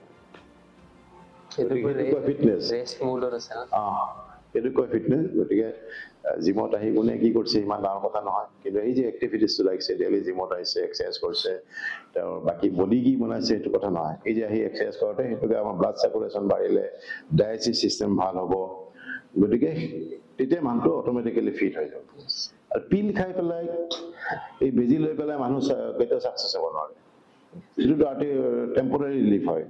সেইটো কয় ফিটনেছ। সেইটো কয় ফিটনেছ। গতিকে জিমত আহি কোনে কি কৰিছে ইমান ডাঙৰ কথা নহয়, কিন্তু এই যে এক্টিভিটিছটো লাগিছে, ডেইলি জিমত আহিছে, এক্সাৰচাইজ কৰিছে, তেওঁৰ বাকী বডি কি বনাইছে সেইটো কথা নহয়। এই যে আহি এক্সাৰচাইজ কৰোঁতে সেইটোকে আমাৰ ব্লাড চাৰ্কুলেশ্যন বাঢ়িলে, ডায়েজেষ্টিভ চিষ্টেম ভাল হ'ব, গতিকে তেতিয়া মানুহটো অট'মেটিকেলি ফিট হৈ যাব। আৰু পিল খাই পেলাই এই বেজি লৈ পেলাই মানুহ কেতিয়াও ছাকচেছ হ'ব নোৱাৰে এইটো টেম্পৰাৰী ৰিলিফ হয়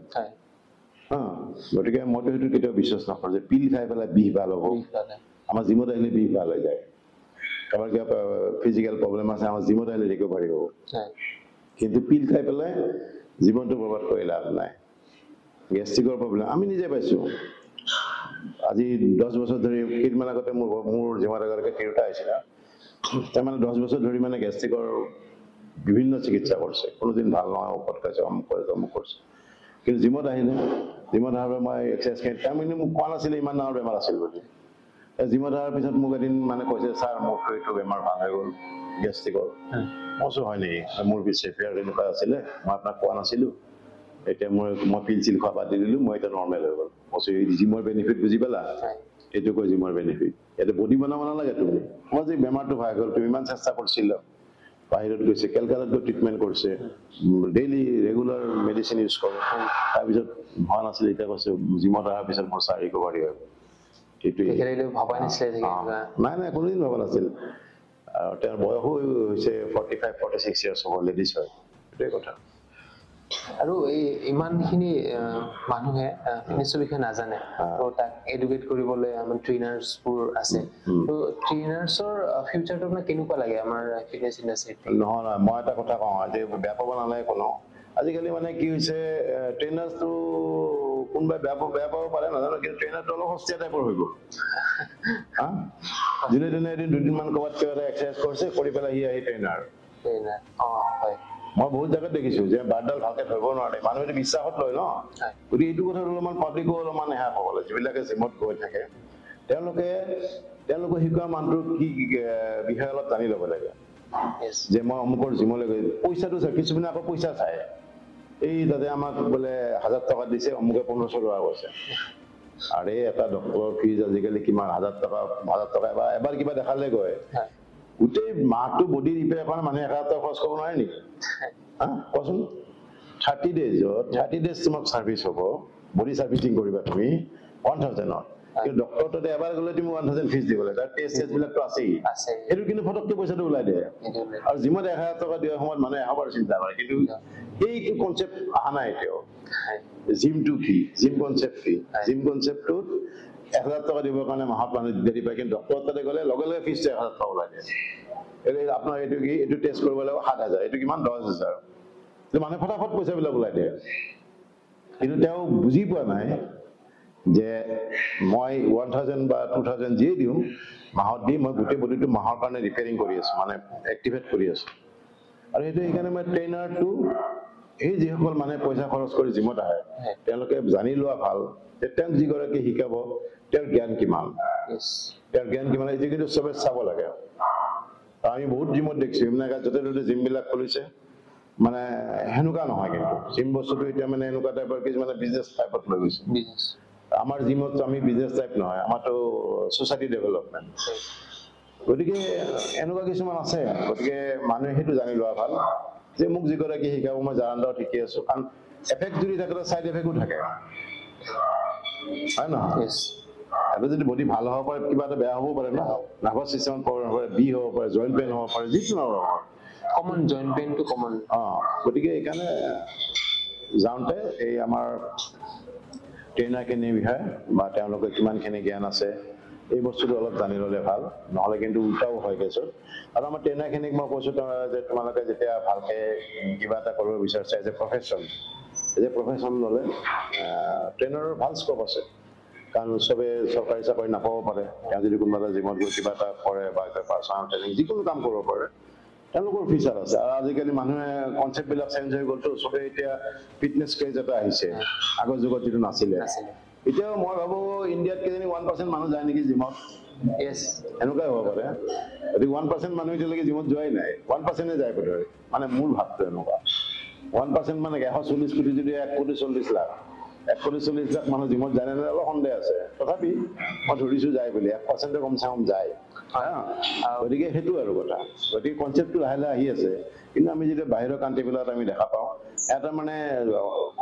গতিকে মইতো সেইটো কেতিয়াও বিশ্বাস নকৰোঁ যে পিল খাই পেলাই বিষ ভাল হ'ব আমাৰ জিমত আহিলে বিষ ভাল হৈ যায় কাৰোবাৰ কিবা ফিজিকেল প্ৰব্লেম আছে আমাৰ জিমত আহিলে ৰিকভাৰী হ'ব কিন্তু পিল খাই পেলাই জীৱনটো বৰবাদ কৰি লাভ নাই গেষ্ট্ৰিকৰ প্ৰব্লেম আমি নিজে পাইছোঁ আজি 10 বছৰ ধৰি কেইদিনমান আগতে মোৰ জিমত এগৰাকী তিৰোতা আহিছিলে তাৰমানে 10 বছৰ ধৰি মানে গেষ্ট্ৰিকৰ বিভিন্ন চিকিৎসা কৰিছে কোনোদিন ভাল নহয় ঔষধ খাইছে অমুক কৰিছে কিন্তু জিমত আহিলে জিমত অহাৰ পৰা মই এক্সাৰচাইজ তাৰমানে মোক কোৱা নাছিলে ইমান ডাঙৰ বেমাৰ আছিল বুলি জিমত অহাৰ পিছত মোক এদিন মানে কৈছে ছাৰ মোৰ এইটো বেমাৰ ভাল হৈ গ'ল গেষ্ট্ৰিকৰ মইছো হয় নেকি মোৰ চেফিয়াৰ এনেকুৱা আছিলে মই আপোনাক কোৱা নাছিলোঁ এতিয়া মই পিল চিল খোৱা বাদ দি দিলোঁ মই এতিয়া নৰ্মেল হৈ গ'ল মইছো এই জিমৰ বেনিফিট বুজি পালা এইটো কৈ জিমৰ বেনিফিট এতিয়া বডি বনাব নালাগে তুমি মই যে বেমাৰটো ভাল হ'ল তুমি ইমান চেষ্টা কৰিছিলা বাহিৰত গৈছে কেলকাতাত গৈ ট্ৰিটমেণ্ট কৰিছে ডেইলি ৰেগুলাৰ মেডিচিন ইউজ কৰে তাৰপিছত হোৱা নাছিলে এতিয়া কৈছে জিমত অহাৰ পিছত মোৰ চাৰ ৰিকভাৰী হয় নাই কোনোদিন ভবা নাছিল আৰু তেওঁৰ বয়সো হৈছে 45-46 ইয়াৰ্ছ হ'ব লেডিজ হয় সেইটোৱে কথা আৰু এই ইমানখিনি মানুহে ফিটনেছৰ বিষয়ে নাজানে তো তাক এডুকেট কৰিবলৈ আমাৰ ট্ৰেইনাৰ্ছবোৰ আছে তো ট্ৰেইনাৰ্ছৰ ফিউচাৰটো আপোনাক কেনেকুৱা লাগে আমাৰ ফিটনেছ ইণ্ডাষ্ট্ৰীত নহয় মই এটা কথা কওঁ আজি বেয়া পাব নালাগে কোনো আজিকালি মানে কি হৈছে ট্ৰেইনাৰ্ছটো কোনোবাই বেয়া পাব পাৰে নাজানো কিন্তু ট্ৰেইনাৰটো অলপ সস্তীয়া টাইপৰ হৈ গ'ল যোনে এদিন দুদিনমান ক'ৰবাত কিবা এটা এক্সাৰচাইজ কৰিছে কৰি পেলাই সি আহি ট্ৰেইনাৰ হয় মই বহুত জাগাত দেখিছো যে বাৰডাল ভালকে ধৰিব নোৱাৰে মানুহে বিশ্বাসত লয় ন গতিকে এইটো কথা অলপমান পাব্লিকো অলপমান ৰেহাই পাব লাগে যিবিলাকে জিমত গৈ থাকে তেওঁলোকে শিকোৱা মানুহটোৰ কি বিষয়ে অলপ জানি ল'ব লাগে যে মই অমুকৰ জিমলৈ গৈ পইচাটো চাই কিছুমানে আকৌ পইচা চাই এই তাতে আমাক বোলে 1000 টকা দিছে অমুকে 1500 টকা কৈছে আৰে এটা ডক্টৰৰ ফিজ আজিকালি কিমান 1000 টকা এবাৰ কিবা দেখালে গৈ গোটেই মাহটো বডি ৰিপেয়াৰ কৰা মানুহে 1000 টকা খৰচ কৰিব নোৱাৰে নেকি কোৱাচোন 30 ডেজ তোমাক ছাৰ্ভিচ হ'ব বডি ছাৰ্ভিচিং কৰিবা তুমি 1000ত কিন্তু ডক্টৰ তাতে এবাৰ গ'লে তুমি 1000 ফিজ দিব লাগে তাৰ টেষ্ট বিলাকতো আছেই সেইটো কিন্তু ফটককে পইচাটো ওলাই দিয়ে আৰু জিমত 1000 টকা দিয়াৰ সময়ত মানুহে এবাৰ চিন্তা কৰে কিন্তু সেইটো কনচেপ্ট অহা নাই এতিয়াও জিমটো কি জিম কনচেপ্টটোত 1000 টকা দিবৰ কাৰণে মাহত মানুহ দেৰি পায় কিন্তু ডক্টৰ তাতে গ'লে লগে লগে ফিজ 1000 টকা ওলাই দিয়ে আপোনাৰ এইটো কি এইটো টেষ্ট কৰিব লাগিব 7000 এইটো কিমান 10000 মানুহে ফটাফট পইচাবিলাক ওলাই দিয়ে কিন্তু তেওঁ বুজি পোৱা নাই যে মই 1000 বা 2000 যিয়ে দিওঁ মাহত দি মই গোটেই বডিটো মাহৰ কাৰণে ৰিপেয়াৰিং কৰি আছো মানে এক্টিভেট কৰি আছো আৰু সেইটো এইকাৰণে মই ট্ৰেইনাৰটো এই যিসকল মানুহে পইচা খৰচ কৰি জিমত আহে তেওঁলোকে জানি লোৱা ভাল যে তেওঁক যিগৰাকী শিকাব তেওঁৰ জ্ঞান কিমান এইটো কিন্তু চবে চাব লাগে আমি বহুত জিমত দেখিছো এইবিলাক য'তে ত'তে জিমবিলাক খুলিছে মানে সেনেকুৱা নহয় কিন্তু জিম বস্তুটো এতিয়া মানে এনেকুৱা টাইপৰ কিছুমানে বিজনেছ টাইপত লৈ গৈছে আমাৰ জিমত আমি বিজনেছ টাইপ নহয় আমাৰতো ছ'চাইটি ডেভেলপমেণ্ট গতিকে এনেকুৱা কিছুমান আছে গতিকে মানুহে সেইটো জানি লোৱা ভাল যে মোক যিগৰাকী শিকাব মই জানাণ্ডাৰত শিকি আছো কাৰণ এফেক্ট যদি থাকে চাইড এফেক্টো থাকে হয় নহয় এটা যদি বডি ভাল হ'ব পাৰে কিবা এটা বেয়া হ'ব পাৰে ন নাৰ্ভাছ চিষ্টেমত প্ৰব্লেম হ'ব পাৰে বি হ'ব পাৰে জইণ্ট পেইন হ'ব পাৰে যিটো নহওক কমন জইণ্ট পেইনটো কমন গতিকে এইকাৰণে যাওঁতে এই আমাৰ ট্ৰেইনাৰখিনিৰ বিষয়ে বা তেওঁলোকে কিমানখিনি জ্ঞান আছে এই বস্তুটো অলপ জানি ল'লে ভাল নহ'লে কিন্তু উল্টাও হয় কেছত আৰু আমাৰ ট্ৰেইনাৰখিনিক মই কৈছোঁ যে তোমালোকে যেতিয়া ভালকৈ কিবা এটা কৰিব বিচাৰিছা এজ এ প্ৰফেশ্যন ল'লে ট্ৰেইনাৰৰ ভাল স্ক'প আছে কাৰণ চবে চৰকাৰী চাকৰি নাপাব পাৰে তেওঁ যদি কোনোবা এটা জিমত গৈ কিবা এটা কৰে বা পাৰ্চনেল ট্ৰেইনিং যিকোনো কাম কৰিব পাৰে তেওঁলোকৰ ফিচাৰ আছে আৰু আজিকালি মানুহে কনচেপ্টবিলাক চেঞ্জ হৈ গ'লতো চবে এতিয়া ফিটনেছ ক্ৰেজ এটা আহিছে আগৰ যুগত যিটো নাছিলে এতিয়াও মই ভাবোঁ ইণ্ডিয়াত কিজানি 1% মানুহ যায় নেকি জিমত এনেকুৱাই হ'ব পাৰে গতিকে 1% মানুহ এতিয়ালৈকে জিমত যোৱাই নাই 1%হে যায় বোধহয় মানে মোৰ ভাৱটো এনেকুৱা 1% মানে 140 কোটি যদি 1 কোটি 40 লাখ 1 কোটি 40 লাখ মানুহ জিমত যায় নে অলপ সন্দেহ আছে তথাপি মই ধৰিছোঁ যায় বুলি 1% কমচে কম যায় গতিকে সেইটো আৰু কথা গতিকে কনচেপ্টটো লাহে লাহে আহি আছে কিন্তু আমি যেতিয়া বাহিৰৰ কাণ্ট্ৰিবিলাকত আমি দেখা পাওঁ এটা মানে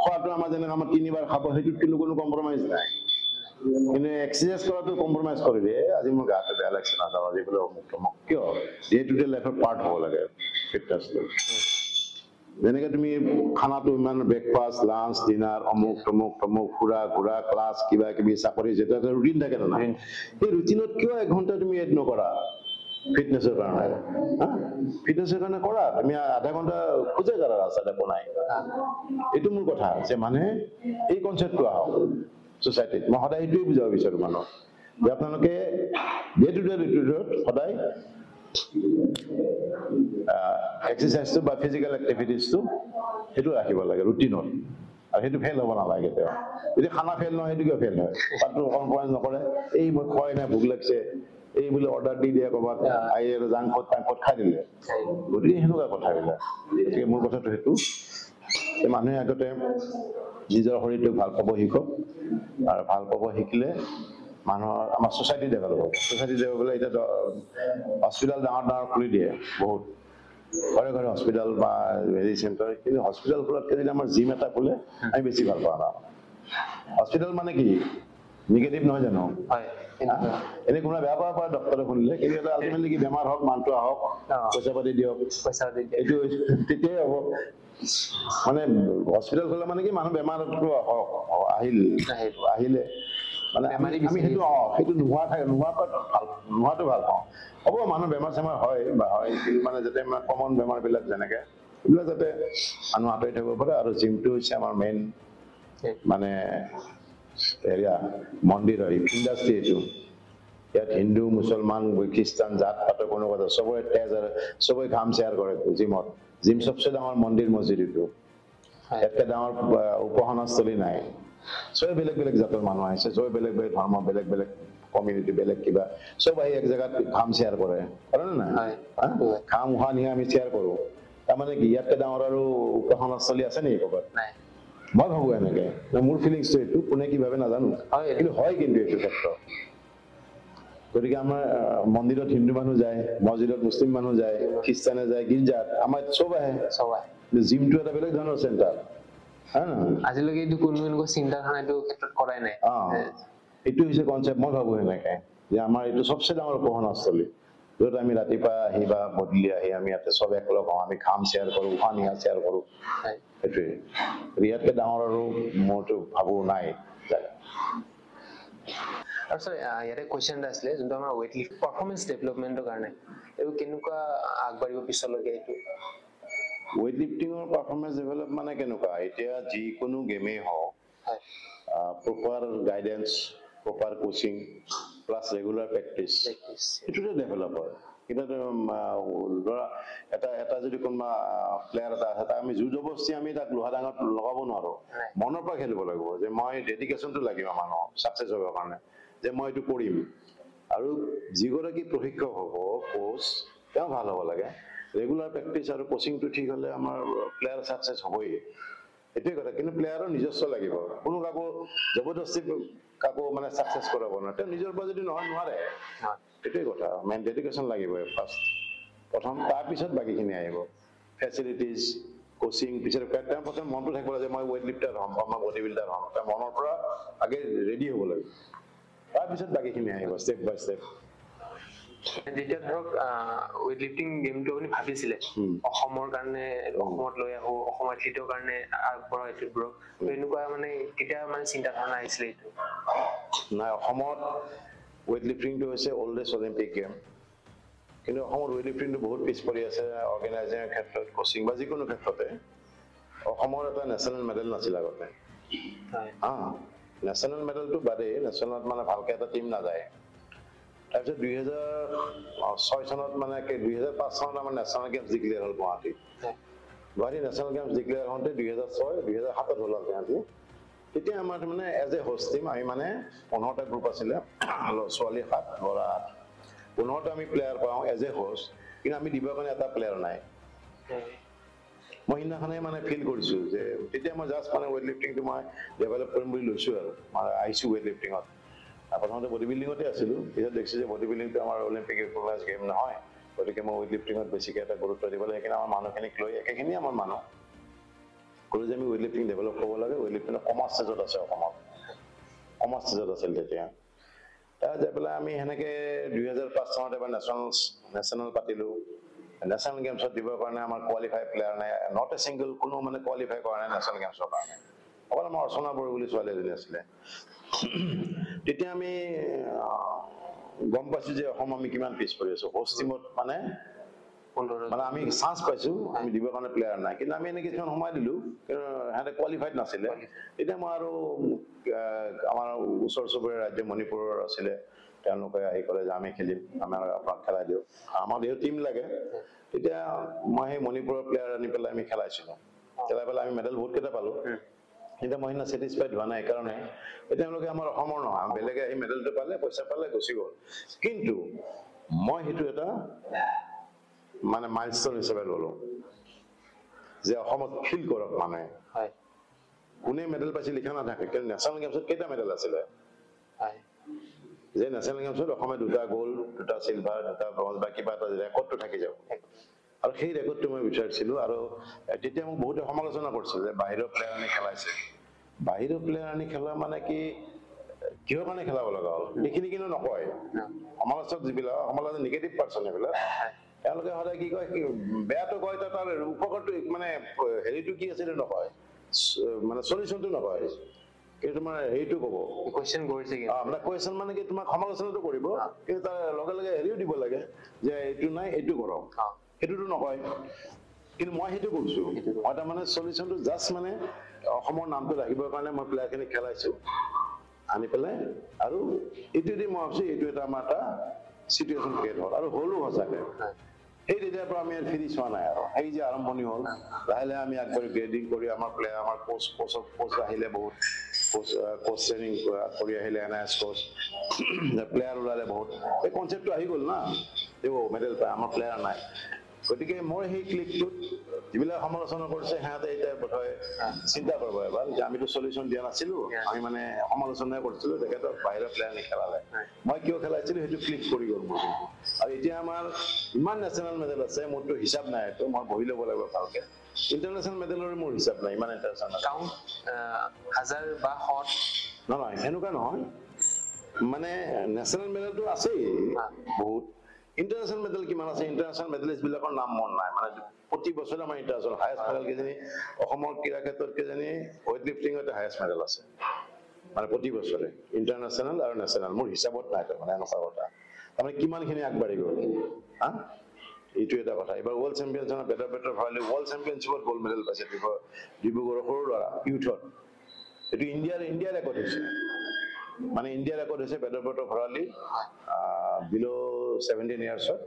খোৱাটো আমাৰ যেনেকৈ আমাৰ 3 বাৰ খাব সেইটোত কিন্তু কোনো কম্প্ৰমাইজ নাই কিন্তু এক্সাৰচাইজ কৰাটো কম্প্ৰমাইজ কৰি দিয়ে আজি মোৰ গাটো বেয়া লাগিছে নাযাওঁ আজি বোলে অমুক তমুক কিয় ডে টু ডে লাইফৰ পাৰ্ট হ'ব লাগে ফিটনেছটো যেনেকৈ তুমি খানাটো ইমান ব্ৰেকফাষ্ট লাঞ্চ ডিনাৰ অমুক তমুক তমুক ফুৰা ঘূৰা ক্লাছ কিবা কিবি চাকৰি যেটা এটা ৰুটিন থাকে না সেই ৰুটিনত কিয় 1 ঘণ্টা তুমি এড নকৰা ফিটনেছৰ কাৰণে ফিটনেছৰ কাৰণে কৰা তুমি আধা ঘণ্টা খোজে কৰা ৰাস্তাতে বনাই এইটো মোৰ কথা যে মানে এই কনচেপ্টটো আহক সোসাইটিত মই সদায় এইটোৱে বুজাব বিচাৰোঁ মানুহক যে আপোনালোকে ডে টু ডে ৰুটিনত সদায় এক্সাৰচাইজটো বা ফিজিকেল এক্টিভিটিজটো সেইটো ৰাখিব লাগে ৰুটিনত আৰু সেইটো ফেইল হ'ব নালাগে তেওঁ যদি খানা ফেইল নহয় সেইটো কিয় ফেইল হয় পাতটো কম্প্ৰমাইজ নকৰে এই মই খোৱাই নাই ভোক লাগিছে এই বোলে অৰ্ডাৰ দি দিয়ে ক'ৰবাত আহি আৰু জাংক ফুড টাইমত খাই দিলে গতিকে সেনেকুৱা কথাবিলাক গতিকে মোৰ কথাটো সেইটো মানুহে আগতে নিজৰ শৰীৰটোক ভাল পাব শিকক আৰু ভাল পাব শিকিলে মানুহৰ আমাৰ সোসাইটি ডেভেলপ হ'ব সোসাইটি ডেভেলপ হ'লে এতিয়া হস্পিটেল ডাঙৰ ডাঙৰ খুলি দিয়ে বহুত ঘৰে ঘৰে হস্পিটেল বা হেৰি চেণ্টাৰ কিন্তু হস্পিটেলবোৰতকৈ যদি আমাৰ জিম এটা খোলে আমি বেছি ভাল পাওঁ না হস্পিটেল মানে কি নিগেটিভ নহয় জানো এনে কোনোবা বেয়া পাব পাৰে ডক্টৰে শুনিলে কিন্তু এটা আল্টিমেটলি কি বেমাৰ হওক মানুহটো আহক পইচা পাতি দিয়ক এইটো তেতিয়াই হ'ব মানে হস্পিটেল খোলা মানে কি মানুহ বেমাৰটো আহক আহিলে মানে আমি সেইটো সেইটো নোহোৱাটো ভাল পাওঁ হ'ব মানুহ বেমাৰ চেমাৰ হয় বা হয় কিন্তু মানে যাতে কমন বেমাৰবিলাক যেনেকৈ এইবিলাক যাতে মানুহ আঁতৰি থাকিব পাৰে আৰু জিমটো হৈছে আমাৰ মেইন মানে এৰিয়া মন্দিৰ হয় ইণ্ডাষ্ট্ৰি এইটো ইয়াত হিন্দু মুছলমান খ্ৰীষ্টান জাত পাতৰ কোনো কথা চবৰে তেজ আৰু চবৰে ঘাম শ্বেয়াৰ কৰে জিমত জিম চবচে ডাঙৰ মন্দিৰ মছজিদ এইটো ইয়াতকৈ ডাঙৰ উপাসনাস্থলী নাই চবে বেলেগ বেলেগ জাতৰ মানুহ আহিছে চবে বেলেগ বেলেগ ধৰ্ম বেলেগ বেলেগ কমিউনিটি বেলেগ কিবা চব আহি এক জেগাত ঘাম শ্বেয়াৰ কৰে হয়নে নাই ঘাম উশাহ নিশাহ আমি শ্বেয়াৰ কৰোঁ তাৰমানে কি ইয়াতকৈ ডাঙৰ আৰু উপাসনাস্থলী আছে নেকি ক'ৰবাত মই ভাবোঁ এনেকৈ মোৰ ফিলিংছটো এইটো কোনে কি ভাবে নাজানো কিন্তু হয় কিন্তু এইটো ক্ষেত্ৰত গতিকে আমাৰ মন্দিৰত হিন্দু মানুহ যায় মছজিদত মুছলিম মানুহ যায় খ্ৰীষ্টানে যায় গীৰ্জাত আমাৰ চব আহে জিমটো এটা বেলেগ ধৰণৰ চেণ্টাৰ হয় নহয় আজিলৈকে এইটো কোনো এনেকুৱা চিন্তাধাৰা এইটো ক্ষেত্ৰত কৰাই নাই এইটো হৈছে কনচেপ্ট মই ভাবোঁ সেনেকৈ যে আমাৰ এইটো চবচে ডাঙৰ উপাসনাস্থলী য'ত আমি ৰাতিপুৱা আহি বা গধূলি আহি আমি ইয়াতে চব একলগ হওঁ আমি খাম শ্বেয়াৰ কৰোঁ উশাহ নিশাহ শ্বেয়াৰ কৰোঁ সেইটোৱে ইয়াতকৈ ডাঙৰ আৰু মোৰতো ভাবোঁ নাই আৰু ছাৰ ইয়াতে কুৱেশ্যন এটা আছিলে যোনটো আমাৰ ৱেইট লিফ্ট পাৰফৰ্মেঞ্চ ডেভেলপমেণ্টৰ কাৰণে এইটো কেনেকুৱা আগবাঢ়িব পিছলৈকে এইটো ৱেইট লিফটিঙৰ পাৰফৰ্মেঞ্চ ডেভেলপ মানে কেনেকুৱা এতিয়া যিকোনো গেমেই হওক proper guidance proper coaching plus regular practice এইটোতে ডেভেলপ হয় কিন্তু ধৰা এটা যদি কোনোবা প্লেয়াৰ এটা আছে তাক আমি জোৰ জবৰদস্তি আমি তাক লোহা ডাঙত লগাব নোৱাৰোঁ মনৰ পৰা খেলিব লাগিব যে মই ডেডিকেশ্যনটো লাগিব মানুহক ছাকচেছ হ'বৰ কাৰণে যে মই এইটো কৰিম আৰু যিগৰাকী প্ৰশিক্ষক হ'ব কোচ তেওঁ ভাল হ'ব লাগে ৰেগুলাৰ প্ৰেক্টিচ আৰু কোচিংটো ঠিক হ'লে আমাৰ প্লেয়াৰ ছাকচেছ হ'বই এইটোৱে কথা কিন্তু প্লেয়াৰৰ নিজস্ব লাগিব কোনো কাকো জবৰদস্তি কাকো মানে ছাকচেছ কৰাব নোৱাৰে তেওঁ নিজৰ পৰা যদি নহয় নোৱাৰে এইটোৱে কথা মেইন ডেডিকেশ্যন লাগিবই ফাৰ্ষ্ট প্ৰথম তাৰপিছত বাকীখিনি আহিব ফেচিলিটিজ কোচিং পিছত তেওঁ প্ৰথম মনটো থাকিব লাগে যে মই ৱেইট লিফ্টাৰ হ'ম বা মই বডি বিল্ডাৰ হ'ম তেওঁ মনৰ পৰা আগে ৰেডি হ'ব লাগিব তাৰপিছত বাকীখিনি আহিব ষ্টেপ বাই ষ্টেপ যেতিয়া ধৰক ৱেইট লিফটিং গেমটো আপুনি ভাবিছিলে অসমৰ কাৰণে অসমত লৈ আহো অসম এথলিটৰ কাৰণে আগবঢ়া এথলিটবোৰক এনেকুৱা মানে কেতিয়া মানে চিন্তাধাৰণা আহিছিলে এইটো নাই অসমত ৱেইট লিফটিংটো হৈছে অল্ডেষ্ট অলিম্পিক গেম কিন্তু অসমত ৱেইট লিফটিংটো বহুত পিছ পৰি আছে অৰ্গেনাইজিঙৰ ক্ষেত্ৰত কোচিং বা যিকোনো ক্ষেত্ৰতে অসমৰ এটা নেশ্যনেল মেডেল নাছিল আগতে নেশ্যনেল মেডেলটো বাদেই নেশ্যনেলত মানে ভালকৈ এটা টীম নাযায় তাৰপিছত 2006 চনত মানে 2005 চনত আমাৰ নেশ্যনেল গেমছ ডিক্লেয়াৰ হ'ল গুৱাহাটী নেশ্যনেল গেমছ ডিক্লেয়াৰ হওঁতে 2007 হ'ল গুৱাহাটী তেতিয়া আমাৰ মানে এজ এ হোষ্ট টীম আমি মানে 15টা গ্ৰুপ আছিলে ছোৱালী 7 ল'ৰা 8 15টা আমি প্লেয়াৰ পাওঁ এজ এ হোষ্ট কিন্তু আমি দিবৰ কাৰণে এটা প্লেয়াৰ নাই মই সিদিনাখনেই মানে ফিল কৰিছোঁ যে তেতিয়া মই জাষ্ট মানে ৱেইট লিফটিংটো মই ডেভেলপ কৰিম বুলি লৈছোঁ আৰু মই আহিছোঁ ৱেইট লিফটিঙত প্ৰথমতে বডি বিল্ডিঙতে আছিলোঁ পিছত দেখিছোঁ যে বডি বিল্ডিংটো আমাৰ অলিম্পিক ৰিকগনাইজ গেম নহয় গতিকে মই ৱেইট লিফটিঙত বেছিকৈ এটা গুৰুত্ব দিব লাগে সেইকাৰণে আমাৰ মানুহখিনিক লৈ একেখিনিয়ে আমাৰ মানুহ ক'লোঁ যে আমি ৱেইট লিফটিং ডেভেলপ কৰিব লাগে ৱেইট লিফটিঙৰ কমাৰ্চ ষ্টেজত আছে অসমত কমাৰ্চ ষ্টেজত আছিল তেতিয়া। তাৰ যাই পেলাই আমি সেনেকে 2005 চনত এবাৰ নেশ্যনেল পাতিলোঁ। নেশ্যনেল গেমছত দিবৰ কাৰণে আমাৰ কোৱালিফাই প্লেয়াৰ নাই, নট এ ছিংগল কোনো মানে কোৱালিফাই কৰা নাই নেশ্যনেল গেমছৰ কাৰণে। অকল আমাৰ অৰ্চনা বড়ো বুলি ছোৱালী এজনী আছিলে। তেতিয়া আমি গম পাইছোঁ যে অসম আমি কিমান পিছ পৰি আছোঁ। হোষ্ট টীমত মানে আমি চান্স পাইছোঁ, আমি দিবৰ কাৰণে প্লেয়াৰ নাই, কিন্তু আমি এনেকৈ কিছুমান সোমাই দিলোঁ, কিন্তু সিহঁতে কোৱালিফাইড নাছিলে। তেতিয়া মই আৰু আমাৰ ওচৰ চুবুৰীয়া ৰাজ্য মণিপুৰৰ আছিলে, তেওঁলোকে আহি ক'লে যে আমি খেলিম, আপোনাক খেলাই দিওঁ, আমাৰ যিহেতু টীম লাগে। তেতিয়া মই সেই মণিপুৰৰ প্লেয়াৰ আনি পেলাই আমি খেলাইছিলোঁ। খেলাই পেলাই আমি মেডেল বহুতকেইটা পালোঁ। এতিয়া মই সিদিনা ছেটিছফাইড হোৱা নাই, সেইকাৰণে তেওঁলোকে আমাৰ অসমৰ নহয়, বেলেগে আহি মেডেলটো পালে, পইচা পালে, গুচি গ'ল। কিন্তু মই সেইটো এটা মানে মাইলষ্টন হিচাপে ল'লোঁ যে অসমত ফিল কৰক মানুহে। কোনে মেডেল পাইছে লিখা নাথাকে, কিন্তু নেশ্যনেল গেমছত কেইটা মেডেল আছিলে যে নেশ্যনেল গেমছত অসমে 2টা গ'ল্ড, 2টা চিলভাৰ, 2টা ব্ৰঞ্জ বা কিবা এটা ৰেকৰ্ডটো থাকি যাব। আৰু সেই ৰেকৰ্ডটো মই বিচাৰিছিলোঁ। আৰু তেতিয়া মোক বহুতে সমালোচনা কৰিছিল যে বাহিৰৰ প্লেয়াৰ আনি খেলাইছে। বাহিৰৰ প্লেয়াৰ আনি খেলা মানে কি, কিহৰ কাৰণে খেলাব লগা হ'ল সেইখিনি কিন্তু নকয়। সমালোচক যিবিলাক সমালোচক নিগেটিভ পাৰ্চন এইবিলাক, তেওঁলোকে সদায় কি কয়, বেয়াটো কয়, তাৰ উপকাৰটো মানে হেৰিটো কি আছিলে নকয়, মানে চলিউশ্যনটো নকয়, কিন্তু তোমাৰ হেৰিটো ক'ব, কুৱেশ্যন কৰিছে কি আপোনাৰ কুৱেশ্যন মানে কি তোমাক সমালোচনাটো কৰিব, কিন্তু তাৰ লগে লগে হেৰিও দিব লাগে যে এইটো নাই এইটো কৰক, সেইটোতো নকয়। কিন্তু মই সেইটো কৰিছোঁ, মই তাৰমানে চলিউশ্যনটো জাষ্ট মানে অসমৰ নামটো ৰাখিবৰ কাৰণে মই প্লেয়াৰখিনিক খেলাইছোঁ আনি পেলাই। আৰু এইটো দি মই ভাবিছোঁ এইটো এটা আমাৰ এটা চিটুৱেশ্যন ক্ৰিয়েট হ'ল, আৰু হ'লো সঁচাকৈ। সেই তেতিয়াৰ পৰা আমি ফিনিছ হোৱা নাই আৰু, সেই যে আৰম্ভণি হ'ল, লাহে লাহে আমি আগবাঢ়ি গ্ৰেডিং কৰি আমাৰ প্লেয়াৰ, আমাৰ কোচ আহিলে, বহুত কোচ ট্ৰেইনিং কৰি আহিলে, NIS কোচ, প্লেয়াৰ ওলালে বহুত, এই কনচেপ্টটো আহি গ'ল না, মেডেল পায়, আমাৰ প্লেয়াৰ নাই। গতিকে মই সেই ক্লিকটোত যিবিলাক সমালোচনা কৰিছে সিহঁতে এতিয়া বোধহয় চিন্তা কৰিব এবাৰ যে আমিতো চলিউশ্যন দিয়া নাছিলোঁ, আমি মানে সমালোচনাই কৰিছিলোঁ, তেখেতক বাহিৰৰ প্লেয়াৰ নেখেলালে, মই কিয় খেলাইছিলোঁ সেইটো ক্লিক কৰি গ'ল মোৰ। আৰু এতিয়া আমাৰ ইমান নেশ্যনেল মেডেল আছে, মোৰতো হিচাপ নাই, এইটো মই বহি ল'ব লাগিব ভালকে। ইণ্টাৰনেশ্যনেল মেডেলৰ মোৰ হিচাপ নাই, ইমান ইণ্টাৰনেশ্যনেল কাউণ্ট 1000 বা 100 নহয়, সেনেকুৱা নহয়। মানে নেশ্যনেল মেডেলটো আছেই বহুত, ইণ্টাৰনেশ্যনেল মেডেল কিমান আছে, ইণ্টাৰনেশ্যনেল মেডেলিষ্ট বিলাকৰ নাম মন নাই। মানে প্ৰতি বছৰে আমাৰ ইণ্টাৰনেশ্যনেল হায়েষ্ট মেডেল কেইজনী অসমৰ ক্ৰীড়া ক্ষেত্ৰত কেইজনী ৱেইট লিফটিঙতে হায়েষ্ট মেডেল আছে, মানে প্ৰতি বছৰে ইণ্টাৰনেশ্যনেল আৰু নেশ্যনেল, মোৰ হিচাপত নাই। তাৰমানে এনেকুৱা কথা, তাৰমানে কিমানখিনি আগবাঢ়ি গ'ল হা, এইটো এটা কথা। এইবাৰ ৱৰ্ল্ড চেম্পিয়নশ্বিপত বেডৰ ভৰালি ৱৰ্ল্ড চেম্পিয়নশ্বিপত গ'ল্ড মেডেল পাইছে ডিব্ৰুগড়ৰ সৰু ল'ৰা ইউথত। এইটো ইণ্ডিয়াৰ ৰেকৰ্ড হৈছে, মানে ইণ্ডিয়াৰ ৰেকৰ্ড হৈছে বেডৰ ভৰালি বিল' 17 ইয়াৰ্ছত